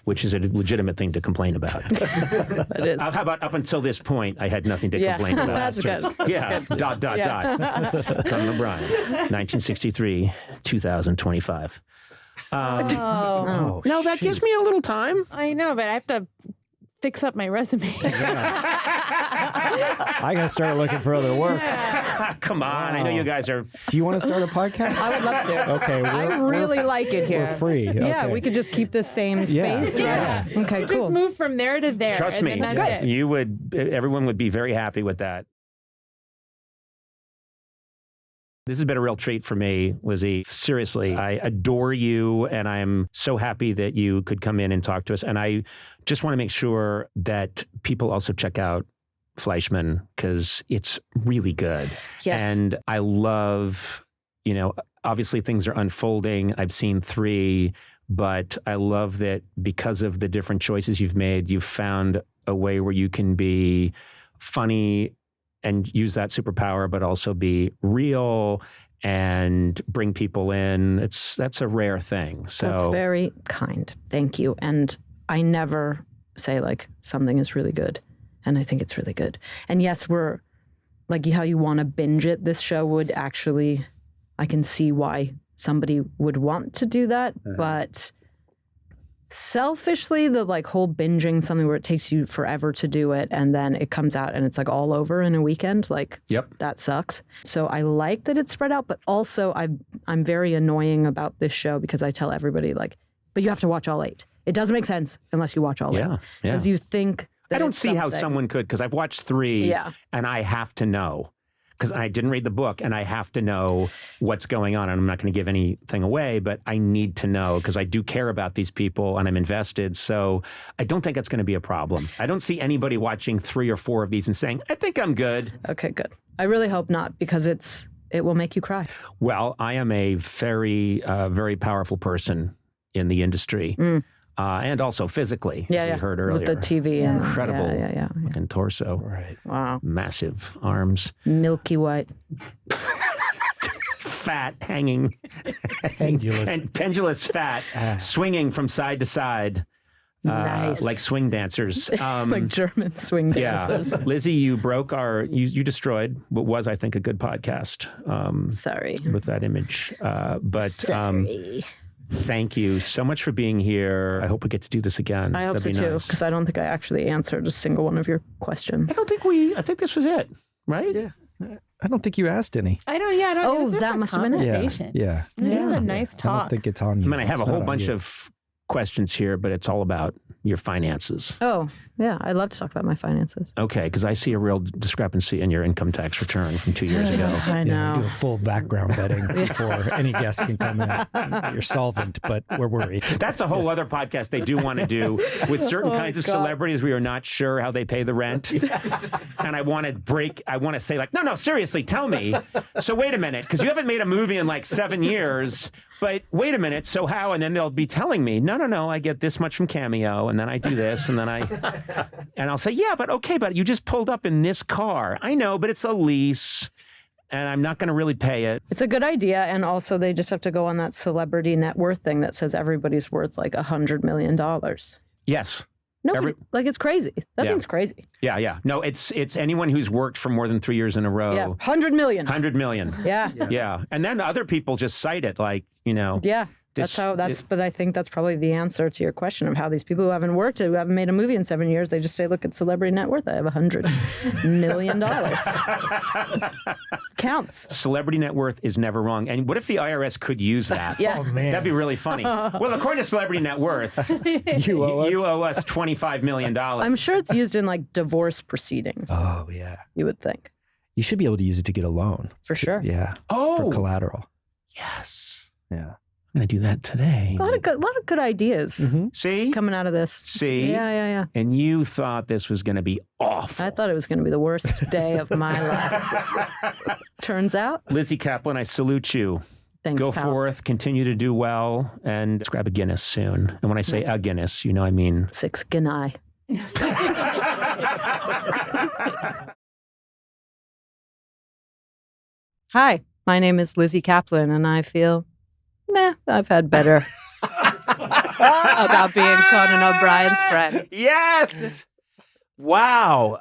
which is a legitimate thing to complain about. It is. How about up until this point, I had nothing to complain about. That's good. Yeah, dot. Conan O'Brien, 1963, 2025. No, that gives me a little time. I know, but I have to fix up my resume. I gotta start looking for other work. Come on, I know you guys are. Do you want to start a podcast? I would love to. Okay, I really like it here. We're free. Yeah, okay. we could just keep the same space. Yeah. Okay, cool. Just move from there to there. Trust me, everyone would be very happy with that. This has been a real treat for me, Lizzy. Seriously, I adore you, and I'm so happy that you could come in and talk to us. And I just want to make sure that people also check out Fleischman, because it's really good. Yes. And I love, obviously things are unfolding. I've seen 3, but I love that because of the different choices you've made, you've found a way where you can be funny and use that superpower, but also be real and bring people in. That's a rare thing. So that's very kind. Thank you. And I never say like something is really good and I think it's really good. And yes, we're like how you want to binge it. This show would actually, I can see why somebody would want to do that, but selfishly, the like whole binging something where it takes you forever to do it and then it comes out and it's like all over in a weekend, like that sucks. So I like that it's spread out, but also I'm very annoying about this show because I tell everybody like, but you have to watch all 8. It doesn't make sense unless you watch all 8. Because you think that I don't see how someone could, because I've watched 3 and I have to know. Because I didn't read the book and I have to know what's going on. And I'm not going to give anything away, but I need to know because I do care about these people and I'm invested. So I don't think it's going to be a problem. I don't see anybody watching 3 or 4 of these and saying, I think I'm good. Okay, good. I really hope not because it will make you cry. Well, I am a very, very powerful person in the industry. And also physically, as we heard earlier. With the TV. Incredible looking torso. Right. Wow. Massive arms. Milky white. Fat, hanging. Pendulous. And pendulous fat, swinging from side to side. Nice. Like swing dancers. Like German swing dancers. Yeah. Lizzy, you broke you destroyed what was, I think, a good podcast. Sorry. With that image. But Sorry. Thank you so much for being here. I hope we get to do this again. I hope so too, because I don't think I actually answered a single one of your questions. I think this was it, right? Yeah. I don't think you asked any. I don't. It was just that a must have been it. conversation. Yeah. It was just a nice talk. I don't think it's on you. I mean, I have It's a whole not on bunch you. of questions here, but it's all about your finances. Oh, yeah. I'd love to talk about my finances. Okay, because I see a real discrepancy in your income tax return from 2 years ago. I know. Do a full background vetting before any guest can come in. You're solvent, but we're worried. That's a whole other podcast they do want to do with certain kinds of celebrities. We are not sure how they pay the rent. And I want to say like, no, seriously, tell me. So wait a minute, because you haven't made a movie in like 7 years. But wait a minute, so how? And then they'll be telling me, no, I get this much from Cameo, and then I do this, and then and I'll say, yeah, but okay, but you just pulled up in this car. I know, but it's a lease, and I'm not going to really pay it. It's a good idea, and also they just have to go on that celebrity net worth thing that says everybody's worth like $100 million. Yes. Nobody, like it's crazy. That thing's crazy. Yeah. No, it's anyone who's worked for more than 3 years in a row. Yeah, 100 million. 100 million. Yeah. And then other people just cite it like, Yeah. But I think that's probably the answer to your question of how these people who haven't worked, who haven't made a movie in 7 years, they just say, look at celebrity net worth. I have $100 million. Counts. Celebrity net worth is never wrong. And what if the IRS could use that? Yeah. Oh, man. That'd be really funny. Well, according to celebrity net worth, you owe us $25 million. I'm sure it's used in like divorce proceedings. Oh, yeah. You would think. You should be able to use it to get a loan. For sure. Yeah. Oh. For collateral. Yes. Yeah. I'm going to do that today. A lot of good ideas See? coming out of this. See? Yeah. And you thought this was going to be awful. I thought it was going to be the worst day of my life. Turns out. Lizzy Caplan, I salute you. Thanks, Go pal. forth, continue to do well, and let's grab a Guinness soon. And when I say a Guinness, I mean 6 Guinness. Hi, my name is Lizzy Caplan, and I feel, I've had better about being Conan O'Brien's friend. yes. Wow.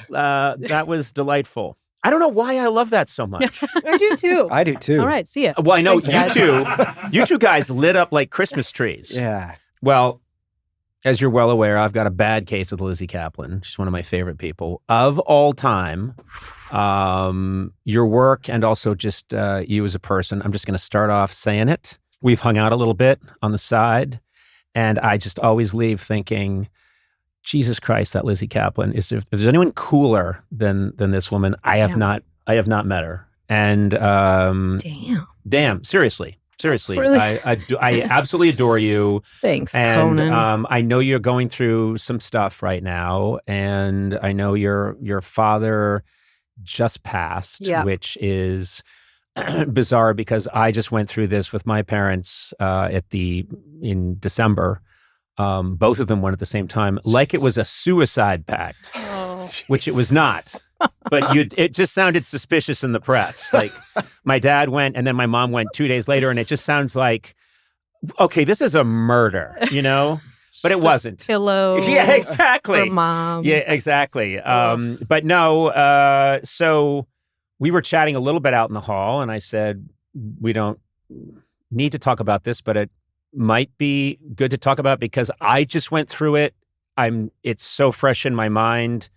That was delightful. I don't know why I love that so much. I do too. I do too. All right, see ya. Well, I know Thanks, you two guys lit up like Christmas trees. Yeah. Well, as you're well aware, I've got a bad case with Lizzy Caplan. She's one of my favorite people of all time. Your work and also just you as a person. I'm just going to start off saying it. We've hung out a little bit on the side, and I just always leave thinking, Jesus Christ, that Lizzy Caplan is. If there's anyone cooler than this woman, I have not met her. And damn, seriously. Really? I absolutely adore you. Thanks, and, Conan. I know you're going through some stuff right now, and I know your father just passed, which is bizarre because I just went through this with my parents in December. Both of them went at the same time, like it was a suicide pact, which it was not. But it just sounded suspicious in the press. Like my dad went and then my mom went 2 days later, and it just sounds like, okay, this is a murder, but it wasn't. Pillow. Yeah, exactly. For mom. Yeah, exactly. But no, so we were chatting a little bit out in the hall, and I said, we don't need to talk about this, but it might be good to talk about because I just went through it. It's so fresh in my mind,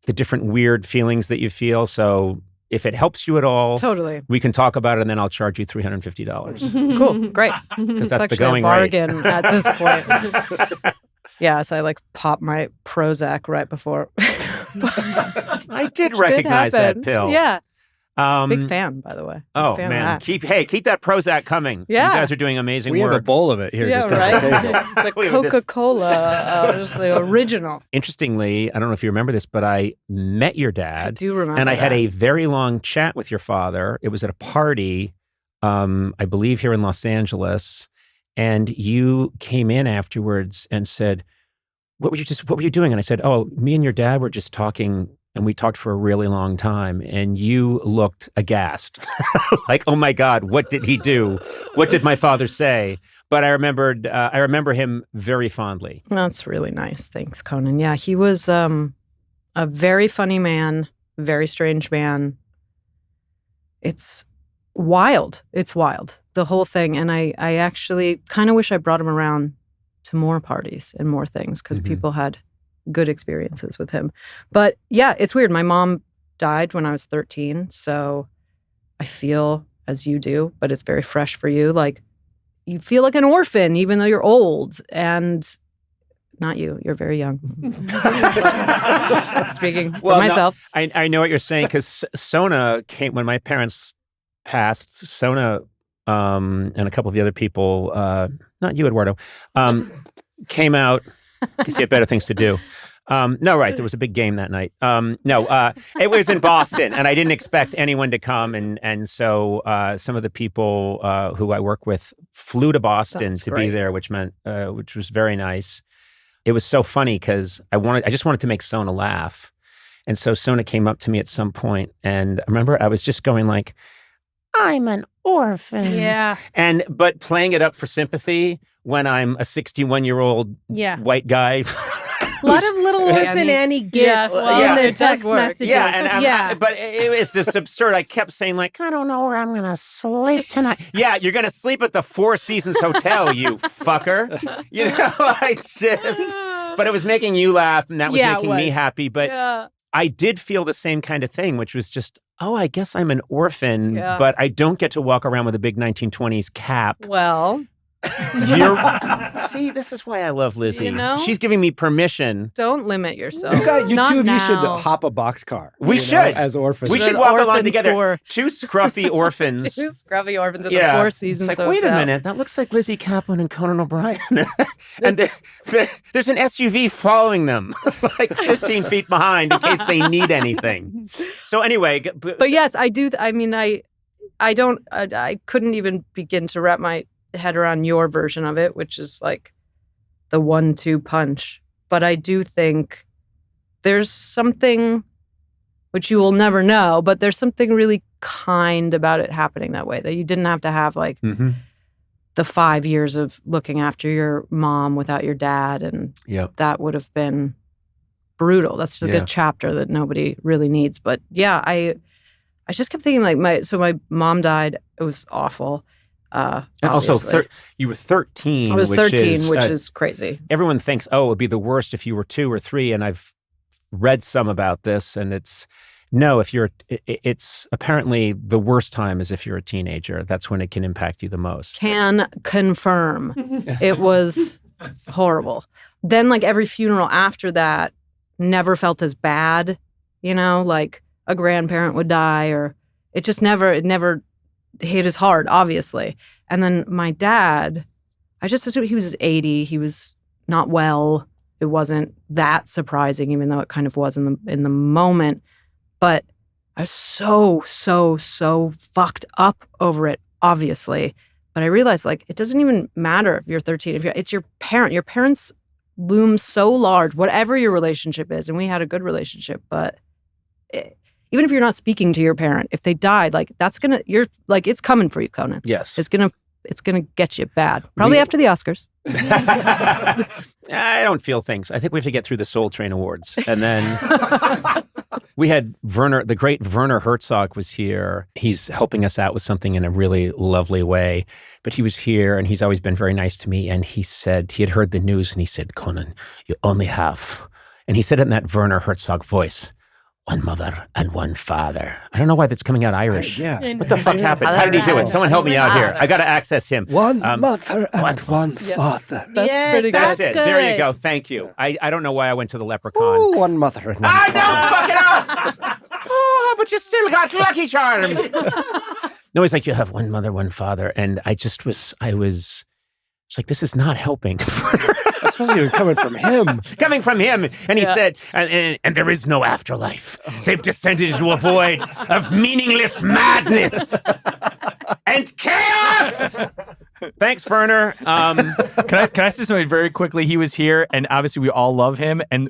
the different weird feelings that you feel. So if it helps you at all, totally, we can talk about it, and then I'll charge you $350. Cool, great. Because that's the going rate. Bargain at this point. Yeah, so I like popped my Prozac right before. I did recognize that pill. Yeah. Big fan, by the way. Oh man, keep that Prozac coming. Yeah, you guys are doing amazing work. We have a bowl of it here. Yeah, just right. on the table. The Coca-Cola, just the original. Interestingly, I don't know if you remember this, but I met your dad. I do remember. And I had a very long chat with your father. It was at a party, I believe here in Los Angeles, and you came in afterwards and said, "What were you doing?" And I said, "Oh, me and your dad were just talking." And we talked for a really long time, and you looked aghast. Like, oh my God, what did he do? What did my father say? But I remember him very fondly. That's really nice. Thanks, Conan. Yeah, he was a very funny man, very strange man. It's wild. It's wild, the whole thing. And I actually kind of wish I brought him around to more parties and more things because people had good experiences with him. But yeah, it's weird. My mom died when I was 13, so I feel as you do, but it's very fresh for you. Like you feel like an orphan even though you're old, and not you. You're very young. Speaking for myself. No, I know what you're saying because Sona came when my parents passed. Sona and a couple of the other people, not you, Eduardo, came out. Because he had better things to do. No, right. There was a big game that night. It was in Boston, and I didn't expect anyone to come. And so some of the people who I work with flew to Boston to be there, which was very nice. It was so funny because I just wanted to make Sona laugh. And so Sona came up to me at some point, and I remember I was just going like, "I'm an orphan." Yeah. But playing it up for sympathy when I'm a 61-year-old white guy. A lot of little orphan Annie gifts in the text messages. Yeah, but it was just absurd. I kept saying like, "I don't know where I'm going to sleep tonight." Yeah, you're going to sleep at the Four Seasons Hotel, you fucker. You know, but it was making you laugh, and that was making me happy. But I did feel the same kind of thing, which was just, oh, I guess I'm an orphan, but I don't get to walk around with a big 1920s cap. Well... See, this is why I love Lizzy. You know? She's giving me permission. Don't limit yourself. You two of you should hop a boxcar. We should. As orphans. We should walk along together. Two scruffy orphans. Two scruffy orphans at the Four Seasons It's like, wait a minute, that looks like Lizzy Caplan and Conan O'Brien. And there's an SUV following them, like 15 feet behind in case they need anything. So anyway. But yes, I do. I mean, I couldn't even begin to wrap my head around your version of it, which is like the 1-2 punch. But I do think there's something which you will never know, but there's something really kind about it happening that way, that you didn't have to have like the 5 years of looking after your mom without your dad, and that would have been brutal. That's just a good chapter that nobody really needs. But yeah, I just kept thinking like my mom died. It was awful. And also, you were 13. I was 13, which is crazy. Everyone thinks, oh, it would be the worst if you were 2 or 3. And I've read some about this, and it's apparently the worst time is if you're a teenager. That's when it can impact you the most. Can confirm. It was horrible. Then, like, every funeral after that never felt as bad, like a grandparent would die, or it never hit as hard, obviously. And then my dad, I just assumed he was 80. He was not well. It wasn't that surprising, even though it kind of was in the moment. But I was so fucked up over it, obviously. But I realized, like, it doesn't even matter if you're 13. It's your parent. Your parents loom so large, whatever your relationship is. And we had a good relationship, but even if you're not speaking to your parent, if they died, like it's coming for you, Conan. Yes. It's gonna it's going to get you bad. Probably after the Oscars. I don't feel things. I think we have to get through the Soul Train Awards. And then we had Werner, the great Werner Herzog was here. He's helping us out with something in a really lovely way. But he was here and he's always been very nice to me. And he said, he had heard the news and he said, Conan, you only have, and he said it in that Werner Herzog voice, one mother and one father. I don't know why that's coming out Irish. What the fuck happened? How did he do it? Someone help me out here. I got to access him. One mother and one father. That's pretty good. That's it. Good. There you go. Thank you. I don't know why I went to the Leprechaun. Ooh, one mother and one father. I don't fuck it up. Oh, but you still got Lucky Charms. No, he's like, you have one mother, one father. And I was like, this is not helping. Especially when coming from him. Coming from him. And he said, and there is no afterlife. They've descended into a void of meaningless madness and chaos. Thanks, Werner. Can I say something very quickly? He was here, and obviously we all love him. And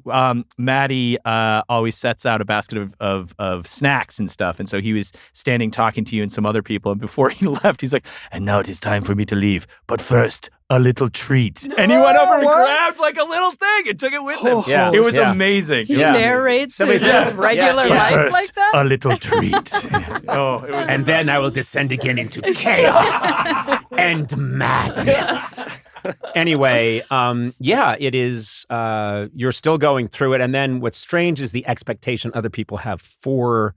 Maddie always sets out a basket of snacks and stuff. And so he was standing talking to you and some other people. And before he left, he's like, and now it is time for me to leave. But first, a little treat. And he went over and grabbed like a little thing and took it with him. Yeah. It was amazing. He narrates his regular life first, like that? a little treat. It was And then I will descend again into chaos and madness. Anyway, it is, you're still going through it. And then what's strange is the expectation other people have for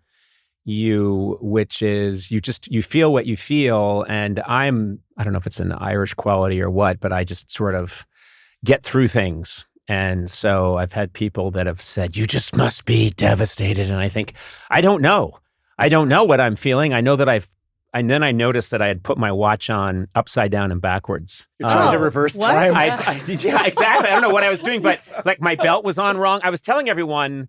you, which is you feel what you feel. And I don't know if it's an Irish quality or what, but I just sort of get through things. And so I've had people that have said, you just must be devastated. And I think, I don't know what I'm feeling. I know that and then I noticed that I had put my watch on upside down and backwards. You're trying to reverse time. Yeah, exactly. I don't know what I was doing, but like my belt was on wrong. I was telling everyone,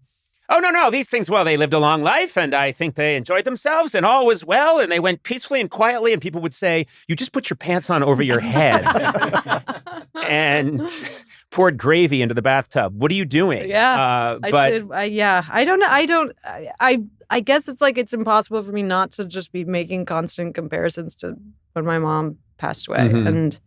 oh, no, these things, well, they lived a long life and I think they enjoyed themselves and all was well and they went peacefully and quietly. And people would say, you just put your pants on over your head and poured gravy into the bathtub. What are you doing? Yeah. I don't know. I guess it's like it's impossible for me not to just be making constant comparisons to when my mom passed away. Mm-hmm. And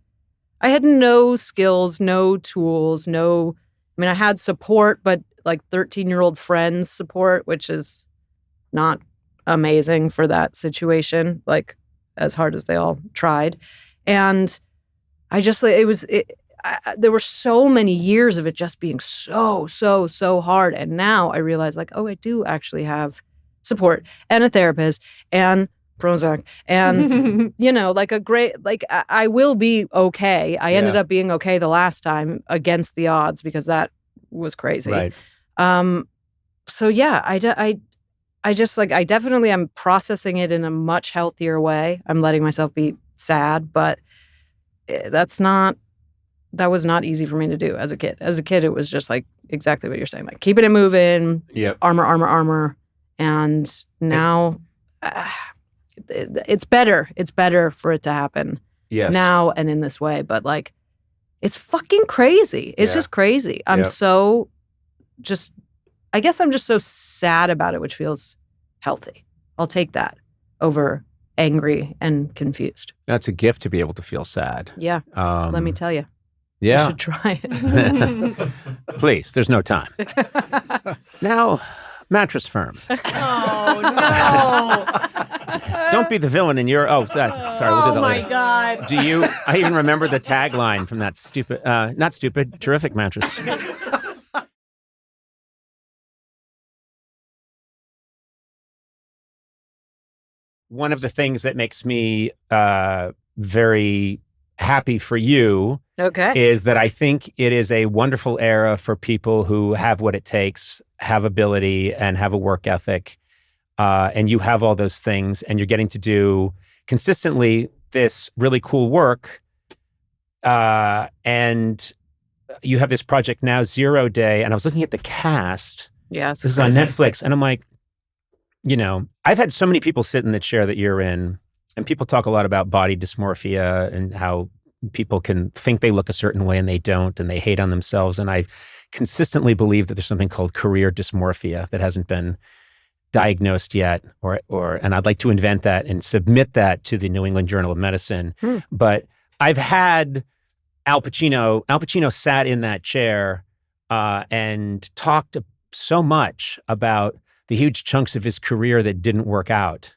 I had no skills, no tools, I had support, but like 13-year-old friends support, which is not amazing for that situation, like as hard as they all tried. And I just, there were so many years of it just being so hard. And now I realize like, oh, I do actually have support and a therapist and Prozac and, like a great, like I will be okay. I ended up being okay the last time against the odds because that was crazy. Right. So yeah, I just like, I definitely am processing it in a much healthier way. I'm letting myself be sad, but that was not easy for me to do as a kid. As a kid, it was just like exactly what you're saying, like keeping it moving, armor. And now it's better. It's better for it to happen now and in this way. But like, it's fucking crazy. It's just crazy. I'm I guess I'm just so sad about it, which feels healthy. I'll take that over angry and confused. That's a gift to be able to feel sad. Yeah. Let me tell you. Yeah. You should try it. Please, there's no time. Now, Mattress Firm. Oh, no. Don't be the villain in your... Oh, sorry, we'll do that later. Oh, my God. Do you... I even remember the tagline from that stupid... not stupid, terrific mattress. One of the things that makes me very happy for you is that I think it is a wonderful era for people who have what it takes, have ability, and have a work ethic. And you have all those things, and you're getting to do consistently this really cool work. And you have this project now, 0 Day, and I was looking at the cast. Yeah, this is on Netflix, and I'm like, I've had so many people sit in the chair that you're in, and people talk a lot about body dysmorphia and how people can think they look a certain way and they don't, and they hate on themselves. And I consistently believe that there's something called career dysmorphia that hasn't been diagnosed yet, and I'd like to invent that and submit that to the New England Journal of Medicine. But I've had Al Pacino. Al Pacino sat in that chair and talked so much about the huge chunks of his career that didn't work out,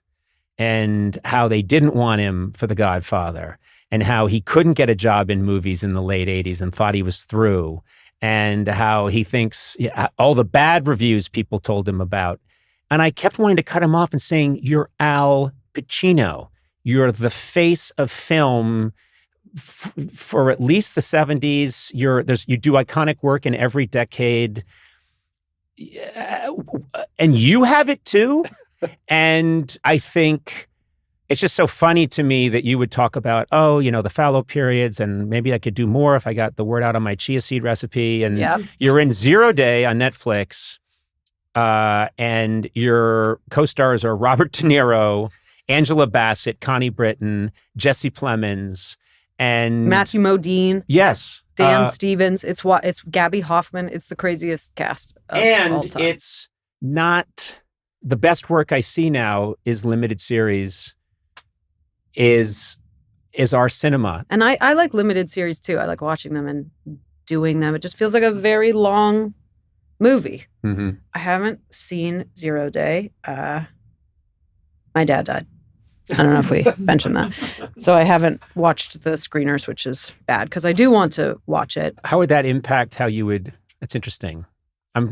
and how they didn't want him for The Godfather, and how he couldn't get a job in movies in the late 80s and thought he was through, and how he thinks all the bad reviews people told him about. And I kept wanting to cut him off and saying, you're Al Pacino. You're the face of film for at least the 70s. You do iconic work in every decade. And you have it too. And I think it's just so funny to me that you would talk about, the fallow periods, and maybe I could do more if I got the word out on my chia seed recipe. And you're in 0 Day on Netflix, and your co-stars are Robert De Niro, Angela Bassett, Connie Britton, Jesse Plemons, and Matthew Modine. Yes. Dan Stevens. It's Gabby Hoffman. It's the craziest cast of all time. And it's not the best work I see now is limited series, is our cinema. And I like limited series too. I like watching them and doing them. It just feels like a very long movie. Mm-hmm. I haven't seen 0 Day. My dad died. I don't know if we mentioned that. So I haven't watched the screeners, which is bad because I do want to watch it. How would that impact how you would? That's interesting. I'm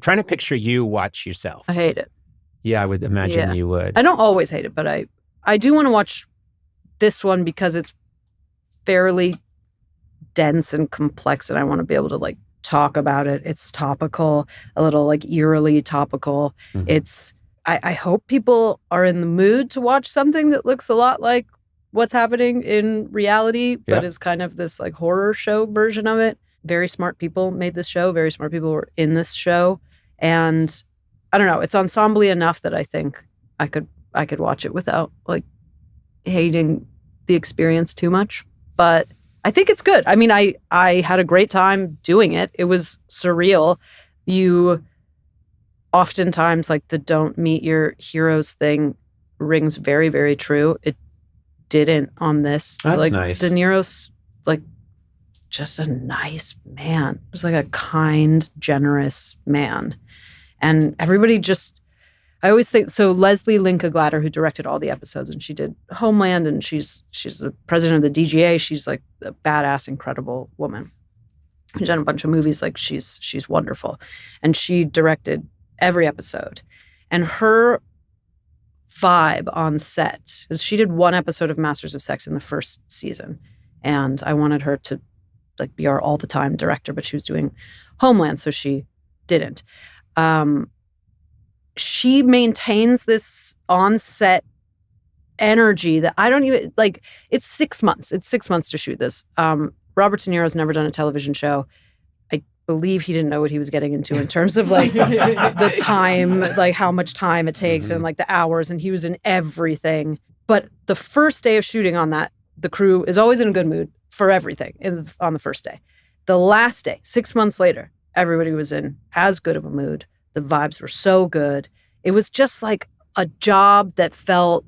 trying to picture you watch yourself. I hate it. Yeah, I would imagine you would. I don't always hate it, but I do want to watch this one because it's fairly dense and complex, and I want to be able to like talk about it. It's topical, a little like eerily topical. Mm-hmm. I hope people are in the mood to watch something that looks a lot like what's happening in reality, but is kind of this like horror show version of it. Very smart people made this show. Very smart people were in this show. And I don't know, it's ensemble enough that I think I could watch it without like hating the experience too much. But I think it's good. I mean, I had a great time doing it. It was surreal. You oftentimes, like, the don't meet your heroes thing rings very, very true. It didn't on this. That's like, nice. De Niro's like just a nice man. He was like a kind, generous man. And everybody just, I always think, so Leslie Linka Glatter, who directed all the episodes, and she did Homeland, and she's the president of the DGA. She's like a badass, incredible woman. She's done a bunch of movies. Like, she's wonderful. And she directed every episode. And her vibe on set, because she did one episode of Masters of Sex in the first season. And I wanted her to like be our all the time director, but she was doing Homeland, so she didn't. She maintains this on-set energy that I don't even like. It's 6 months. It's 6 months to shoot this. Robert De Niro's never done a television show. I believe he didn't know what he was getting into in terms of like the time, like how much time it takes and like the hours. And he was in everything. But the first day of shooting on that, the crew is always in a good mood for everything on the first day. The last day, 6 months later, everybody was in as good of a mood. The vibes were so good. It was just like a job that felt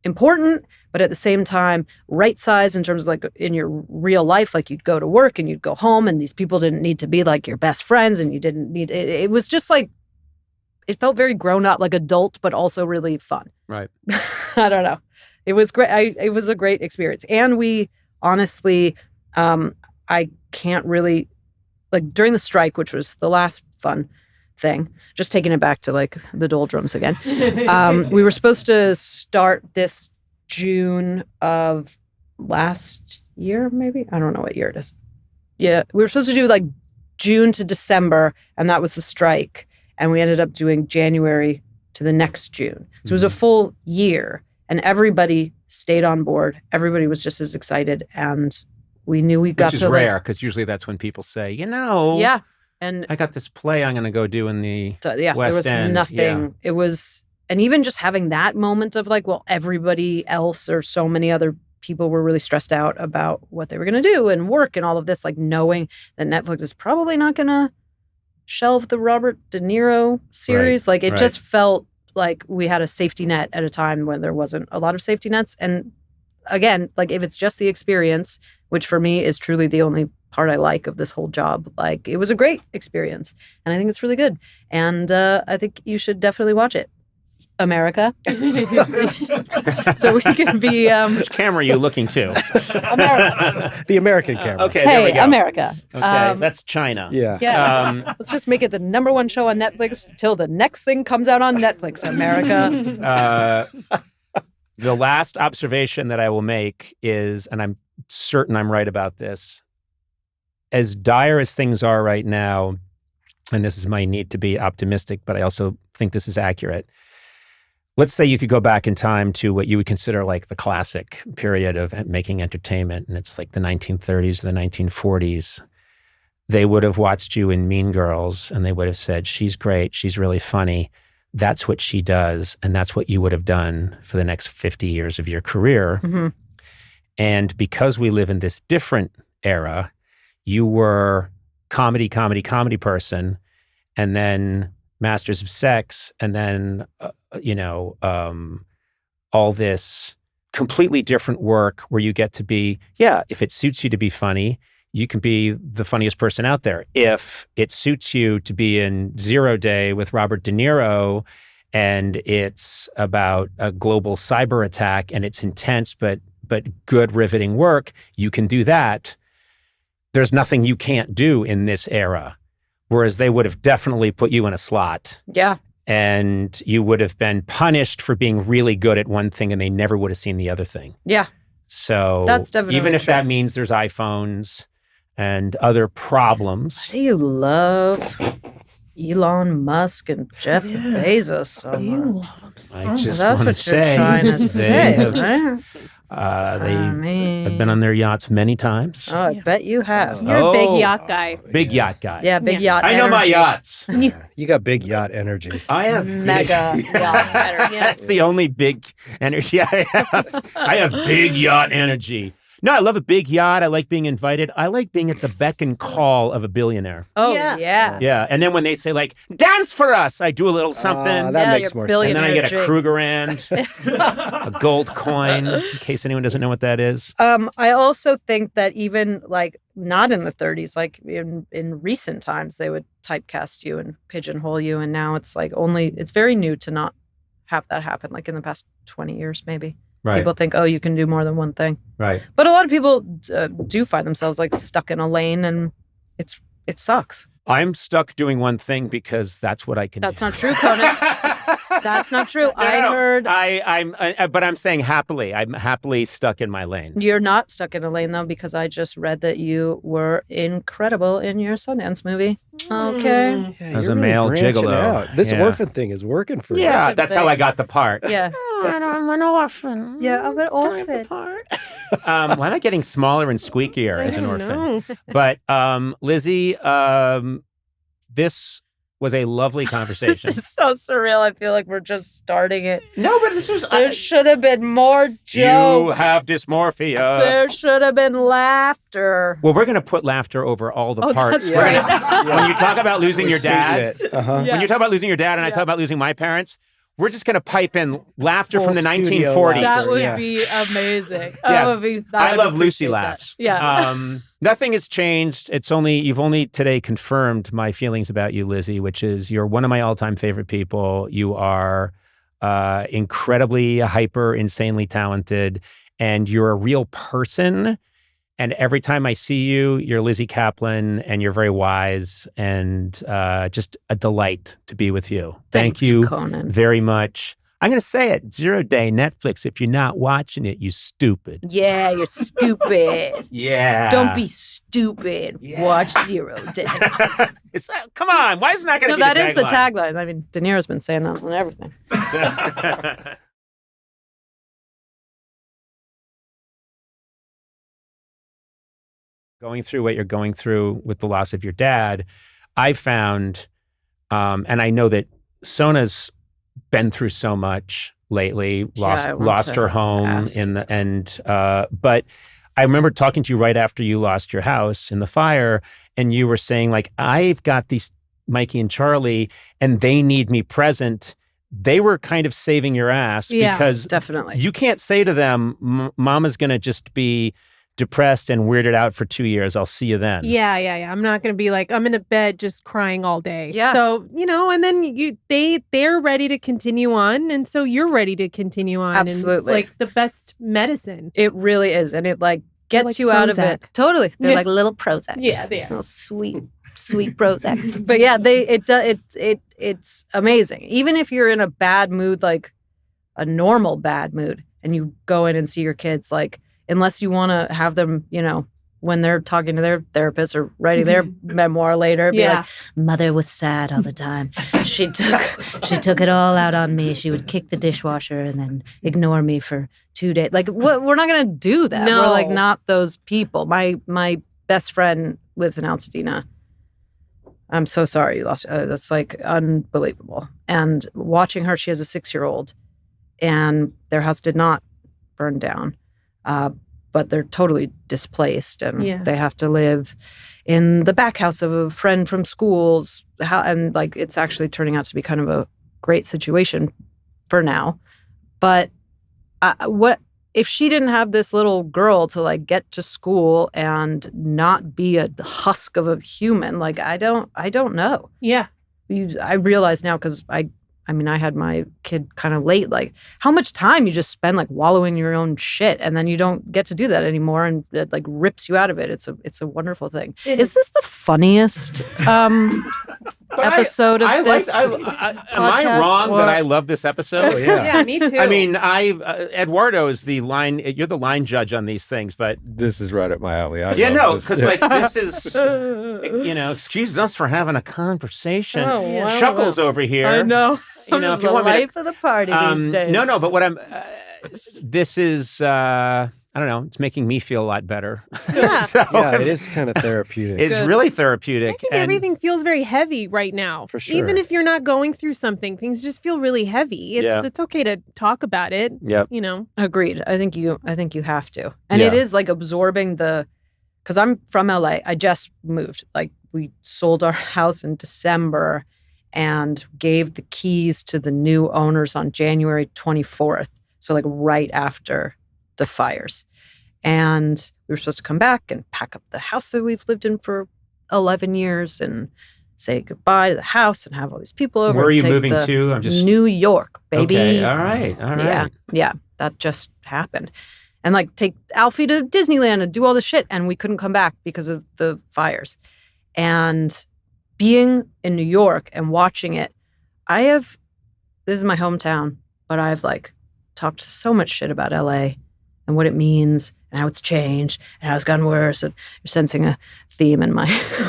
important, but at the same time, right size in terms of like in your real life, like you'd go to work and you'd go home and these people didn't need to be like your best friends and you didn't need, it was just like, it felt very grown up, like adult, but also really fun. Right. I don't know. It was great. It was a great experience. And we honestly, I can't really, like during the strike, which was the last fun thing, just taking it back to like the doldrums again. We were supposed to start this June of last year, maybe? I don't know what year it is. Yeah, we were supposed to do like June to December, and that was the strike. And we ended up doing January to the next June. So it was a full year, and everybody stayed on board. Everybody was just as excited, and we knew we got to. Which is rare, because usually that's when people say, yeah. And I got this play I'm going to go do in the West there was End. Nothing. Yeah. It was, and even just having that moment of like, well, everybody else or so many other people were really stressed out about what they were going to do and work and all of this, like knowing that Netflix is probably not going to shelve the Robert De Niro series. Right, like it just felt like we had a safety net at a time when there wasn't a lot of safety nets. And again, like if it's just the experience, which for me is truly the only part I like of this whole job, like it was a great experience and I think it's really good. And I think you should definitely watch it. America. So we can be... Which camera are you looking to? America. The American camera. Okay, hey, there we go. America. Okay, that's China. Yeah. Let's just make it the #1 show on Netflix till the next thing comes out on Netflix, America. The last observation that I will make is, and I'm certain I'm right about this, as dire as things are right now, and this is my need to be optimistic, but I also think this is accurate. Let's say you could go back in time to what you would consider like the classic period of making entertainment, and it's like the 1930s, the 1940s. They would have watched you in Mean Girls, and they would have said, she's great, she's really funny. That's what she does, and that's what you would have done for the next 50 years of your career. Mm-hmm. And because we live in this different era, you were comedy person, and then Masters of Sex, and then, all this completely different work where you get to be, if it suits you to be funny, you can be the funniest person out there. If it suits you to be in 0 Day with Robert De Niro, and it's about a global cyber attack, and it's intense, but good, riveting work, you can do that. There's nothing you can't do in this era. Whereas they would have definitely put you in a slot. Yeah. And you would have been punished for being really good at one thing, and they never would have seen the other thing. Yeah. So that's definitely even if true. that means there's iPhones and other problems. Why do you love Elon Musk and Jeff Bezos so much? I just That's want what to you're say trying to they say, have, right? they have been on their yachts many times. Oh, I bet you have. You're a big yacht guy. Big yacht guy. Yeah, big yacht I know my energy. yachts. You got big yacht energy. I have Mega yacht energy. That's the only big energy I have. I have big yacht energy. No, I love a big yacht. I like being invited. I like being at the beck and call of a billionaire. Oh, yeah. Yeah. And then when they say, like, dance for us, I do a little something. That makes more sense. And then I get a jig. Krugerrand, a gold coin, in case anyone doesn't know what that is. I also think that even like not in the 30s, like in recent times, they would typecast you and pigeonhole you. And now it's like it's very new to not have that happen, like in the past 20 years, maybe. Right. People think, oh, you can do more than one thing. Right. But a lot of people do find themselves like stuck in a lane, and it sucks. I'm stuck doing one thing because that's what I can That's do. not true, Conan. That's not true. But I'm saying happily. I'm happily stuck in my lane. You're not stuck in a lane, though, because I just read that you were incredible in your Sundance movie. Okay. Yeah, As you're a really male branching gigolo. out. This Yeah. orphan thing is working for you. Yeah, that's how I got the part. Yeah. I'm an orphan. Yeah, I'm an orphan. Why am I getting smaller and squeakier as an orphan? But Lizzy, this was a lovely conversation. This is so surreal. I feel like we're just starting it. No, but this was... There should have been more jokes. You have dysmorphia. There should have been laughter. Well, we're going to put laughter over all the parts. that's We're right. When you talk about losing your dad, when you talk about losing your dad and I talk about losing my parents, we're just going to pipe in laughter Full from the studio 1940s. That would Yeah. be amazing. Yeah. I love Lucy appreciate that. laughs. Yeah. Nothing has changed. You've only today confirmed my feelings about you, Lizzy, which is you're one of my all-time favorite people. You are incredibly hyper, insanely talented, and you're a real person. And every time I see you, you're Lizzy Caplan, and you're very wise, and just a delight to be with you. Thanks, Thank you Conan. very much. I'm going to say it, 0 Day, Netflix. If you're not watching it, you stupid. Yeah, you're stupid. Yeah. Don't be stupid. Yeah. Watch 0 Day. Come on, why isn't that going to be That the is the tagline? tagline. I mean, De Niro's been saying that on everything. Going through what you're going through with the loss of your dad, I found, and I know that Sona's been through so much lately, lost her home but I remember talking to you right after you lost your house in the fire, and you were saying, like, I've got these Mikey and Charlie, and they need me present. they were kind of saving your ass because definitely you can't say to them, Mama's going to just be depressed and weirded out for 2 years. I'll see you then. Yeah. I'm not going to be like, I'm in a bed just crying all day. Yeah. So, and then they're ready to continue on. And so you're ready to continue on. Absolutely. And it's like the best medicine. It really is. And it like gets like you Prozac. out of it. Totally. They're like little Prozacs. Yeah, they are. Little sweet Prozacs. But yeah, it's amazing. Even if you're in a bad mood, like a normal bad mood, and you go in and see your kids, like, unless you want to have them, when they're talking to their therapist or writing their memoir later, be like, mother was sad all the time. She took it all out on me. She would kick the dishwasher and then ignore me for 2 days. Like, we're not going to do that. No. We're like not those people. My best friend lives in Altadena. I'm so sorry you lost. That's like unbelievable. And watching her, she has a 6-year-old, and their house did not burn down. But they're totally displaced, and they have to live in the back house of a friend from school's and like it's actually turning out to be kind of a great situation for now. But what if she didn't have this little girl to like get to school and not be a husk of a human? Like I don't know. Yeah, I realize now because I had my kid kind of late, like how much time you just spend like wallowing in your own shit, and then you don't get to do that anymore, and it like rips you out of it. It's a wonderful thing. Is this the funniest episode of this? Am I wrong that I love this episode? yeah, me too. I mean, Eduardo is the line. You're the line judge on these things, but this is right up my alley. Because like this is, excuse us for having a conversation. Chuckles over here. I know. If you want the life of the party these days. No, but what this is, I don't know, it's making me feel a lot better. Yeah, it is kind of therapeutic. It's really therapeutic. I think everything feels very heavy right now. For sure. Even if you're not going through something, things just feel really heavy. It's okay to talk about it. Yep. Agreed. I think you have to. And it is like absorbing because I'm from LA. I just moved. Like we sold our house in December and gave the keys to the new owners on January 24th. So like right after the fires. And we were supposed to come back and pack up the house that we've lived in for 11 years and say goodbye to the house and have all these people over. Where are you moving to? New York, baby. Okay, all right. Yeah, that just happened. And like take Alfie to Disneyland and do all this shit. And we couldn't come back because of the fires. And being in New York and watching it, this is my hometown, but I've like talked so much shit about LA and what it means and how it's changed and how it's gotten worse. And you're sensing a theme in my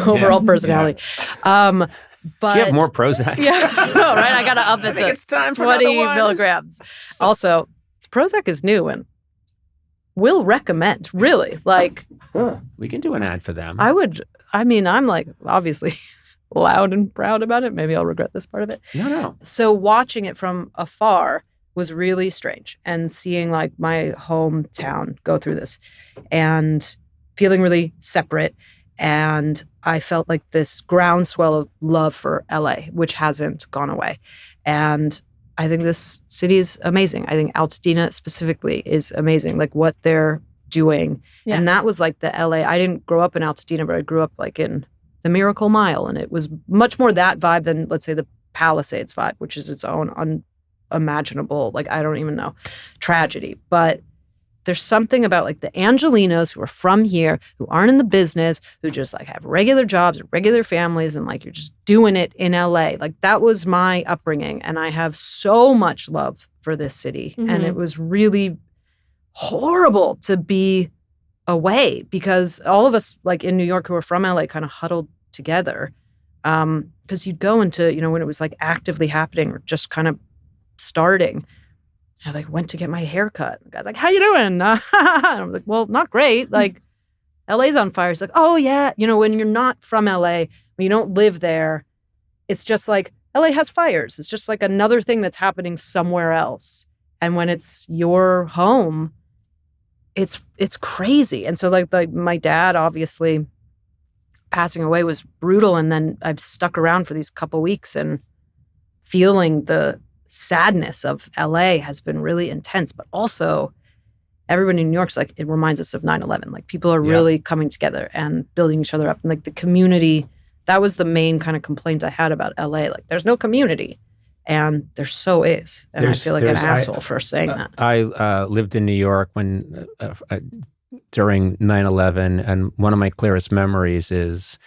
overall personality. But do you have more Prozac? Yeah, I know, right? I got to up it to it's time for 20 another one. milligrams. Also, Prozac is new and will recommend, really. Like, we can do an ad for them. I'm like, obviously loud and proud about it. Maybe I'll regret this part of it. No. So watching it from afar was really strange, and seeing like my hometown go through this and feeling really separate. And I felt like this groundswell of love for LA, which hasn't gone away. And I think this city is amazing. I think Altadena specifically is amazing, like what they're doing. Yeah. And that was like the LA. I didn't grow up in Altadena, but I grew up like in the Miracle Mile. And it was much more that vibe than, let's say, the Palisades vibe, which is its own unimaginable, like, I don't even know, tragedy. But there's something about like the Angelinos who are from here, who aren't in the business, who just like have regular jobs, regular families, and like you're just doing it in LA. Like that was my upbringing. And I have so much love for this city. Mm-hmm. And it was really horrible to be away because all of us like in New York who are from LA kind of huddled together. Because you'd go into, when it was like actively happening or just kind of starting. I like went to get my hair cut. The guy's like, "How you doing?" And I'm like, "Well, not great. Like, LA's on fire." He's like, "Oh yeah." When you're not from LA, when you don't live there, it's just like LA has fires. It's just like another thing that's happening somewhere else. And when it's your home, it's crazy. And so like my dad obviously passing away was brutal. And then I've stuck around for these couple weeks and feeling the sadness of LA has been really intense, but also everybody in New York's like, it reminds us of 9/11. Like people are really coming together and building each other up. And like the community, that was the main kind of complaint I had about LA. Like there's no community. And there so is. And I feel like an asshole for saying that. I lived in New York when during 9/11, and one of my clearest memories is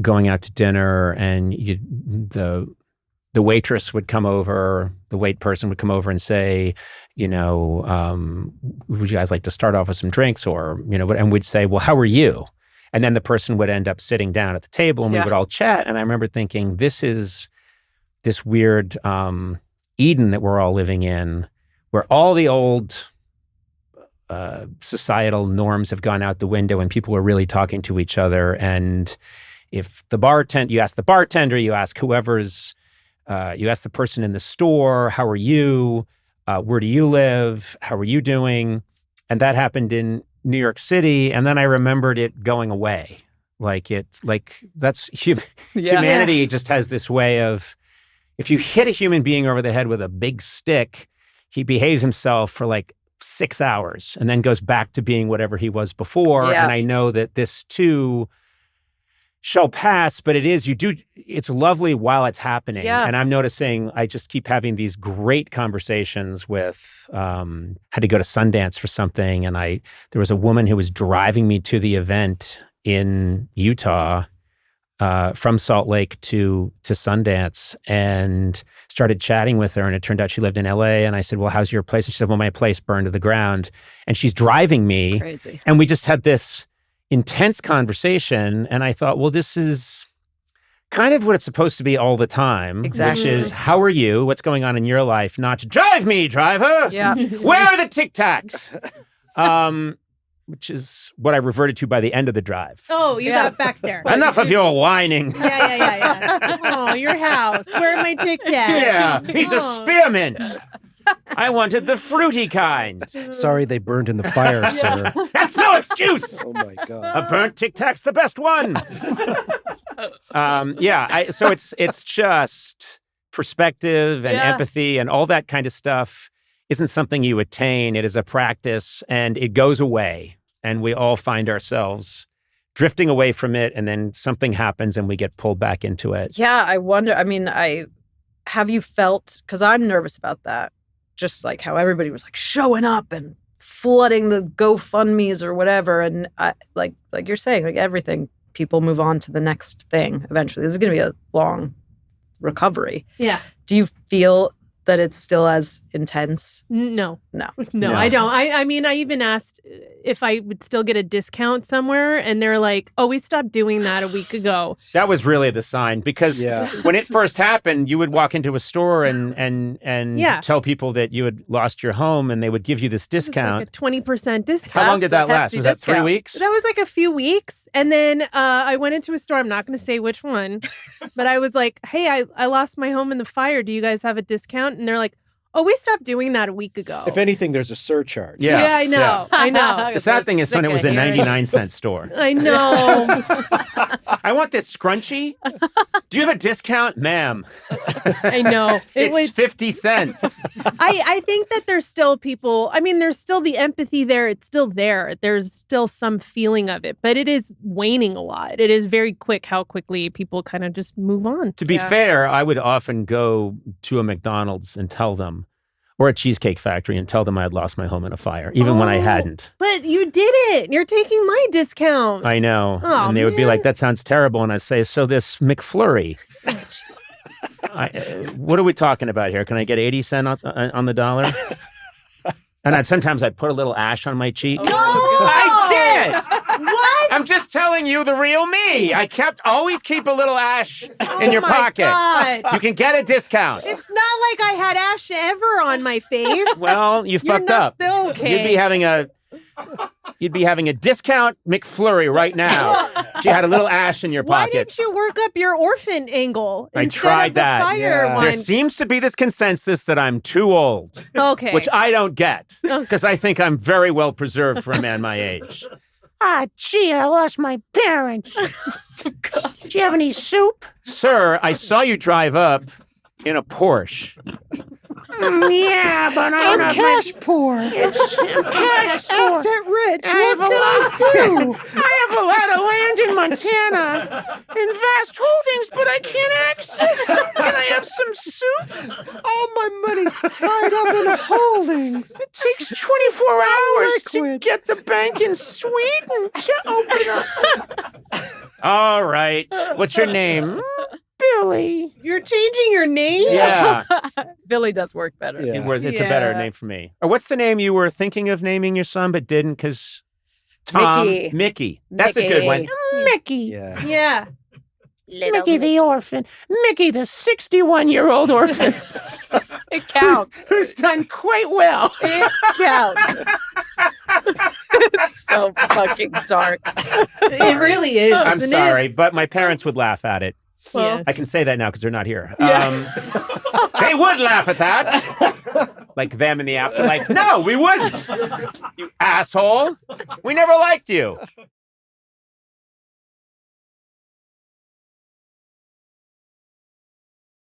going out to dinner, and the waitress would come over, the wait person would come over and say, would you guys like to start off with some drinks, or and we'd say, well, how are you? And then the person would end up sitting down at the table, and we would all chat. And I remember thinking, this is this weird Eden that we're all living in, where all the old societal norms have gone out the window and people are really talking to each other. And if you ask the bartender, you ask whoever's, you ask the person in the store, how are you? Where do you live? How are you doing? And that happened in New York City. And then I remembered it going away. Humanity just has this way of, if you hit a human being over the head with a big stick, he behaves himself for like 6 hours and then goes back to being whatever he was before. And I know that this too shall pass, but it's lovely while it's happening. And I'm noticing I just keep having these great conversations with, had to go to Sundance for something. And there was a woman who was driving me to the event in Utah, from Salt Lake to Sundance, and started chatting with her. And it turned out she lived in LA. And I said, well, how's your place? And she said, well, my place burned to the ground. And she's driving me. Crazy. And we just had this intense conversation. And I thought, well, this is kind of what it's supposed to be all the time. Exactly. Which is, how are you? What's going on in your life? Not drive me, driver. Yeah. Where are the Tic Tacs? Which is what I reverted to by the end of the drive. Oh, you got back there. Enough of your whining. Yeah. Oh, your house. Where are my Tic Tacs? Yeah, he's a spearmint. I wanted the fruity kind. Sorry they burned in the fire, sir. That's no excuse. Oh my God. A burnt Tic Tac's the best one. So it's just perspective and empathy and all that kind of stuff isn't something you attain. It is a practice, and it goes away. And we all find ourselves drifting away from it, and then something happens and we get pulled back into it. Yeah, I wonder. I mean, have you felt, because I'm nervous about that, just like how everybody was like showing up and flooding the GoFundMes or whatever. And like you're saying, like everything, people move on to the next thing eventually. This is going to be a long recovery. Yeah. Do you feel that it's still as intense? No, I don't. I mean, I even asked if I would still get a discount somewhere, and they're like, "Oh, we stopped doing that a week ago." That was really the sign, because when it first happened, you would walk into a store and tell people that you had lost your home, and they would give you this discount. It was like a 20% discount. How long did that last? Was that 3 weeks? That was like a few weeks, and then I went into a store. I'm not going to say which one, but I was like, "Hey, I lost my home in the fire. Do you guys have a discount?" And they're like, "Oh, we stopped doing that a week ago." If anything, there's a surcharge. Yeah, I know. I know. The sad thing is when it was a 99-cent store. I know. I want this scrunchie. Do you have a discount, ma'am? I know. It's 50 cents. I think that there's still people, I mean, there's still the empathy there. It's still there. There's still some feeling of it, but it is waning a lot. It is very quick how quickly people kind of just move on. To be fair, I would often go to a McDonald's and tell them, or a Cheesecake Factory, and tell them I had lost my home in a fire, even when I hadn't. But you did it. You're taking my discount. I know. Oh, and they would be like, that sounds terrible. And I'd say, so this McFlurry, what are we talking about here? Can I get 80 cents on the dollar? And sometimes I'd put a little ash on my cheek. No! I did! What? I'm just telling you the real me. I always keep a little ash in your pocket. God. You can get a discount. It's not like I had ash ever on my face. Well, you fucked up. Okay. You'd be having a discount McFlurry right now. She had a little ash in your Why pocket. didn't you work up your orphan angle I instead tried of the that. fire one? There seems to be this consensus that I'm too old. Okay. Which I don't get, because I think I'm very well preserved for a man my age. Gee, I lost my parents. Do you have any soup? Sir, I saw you drive up in a Porsche. Yeah, but I don't have cash poor. I'm cash poor. Asset rich. I What can I do? I have a lot of land in Montana and vast holdings, but I can't access them. Can I have some soup? All my money's tied up in holdings. It takes 24 hours to get the bank in Sweden to open up. All right. What's your name? Billy. You're changing your name? Yeah. Billy does work better. It's a better name for me. Or what's the name you were thinking of naming your son but didn't because Tom? Mickey. That's a good one. Mickey. Yeah. Mickey the orphan. Mickey the 61-year-old orphan. It counts. Who's done quite well. It counts. It's so fucking dark. It really is. I'm sorry, but my parents would laugh at it. Well, I can say that now because they're not here. They would laugh at that. Like them in the afterlife. No, we wouldn't. You asshole. We never liked you.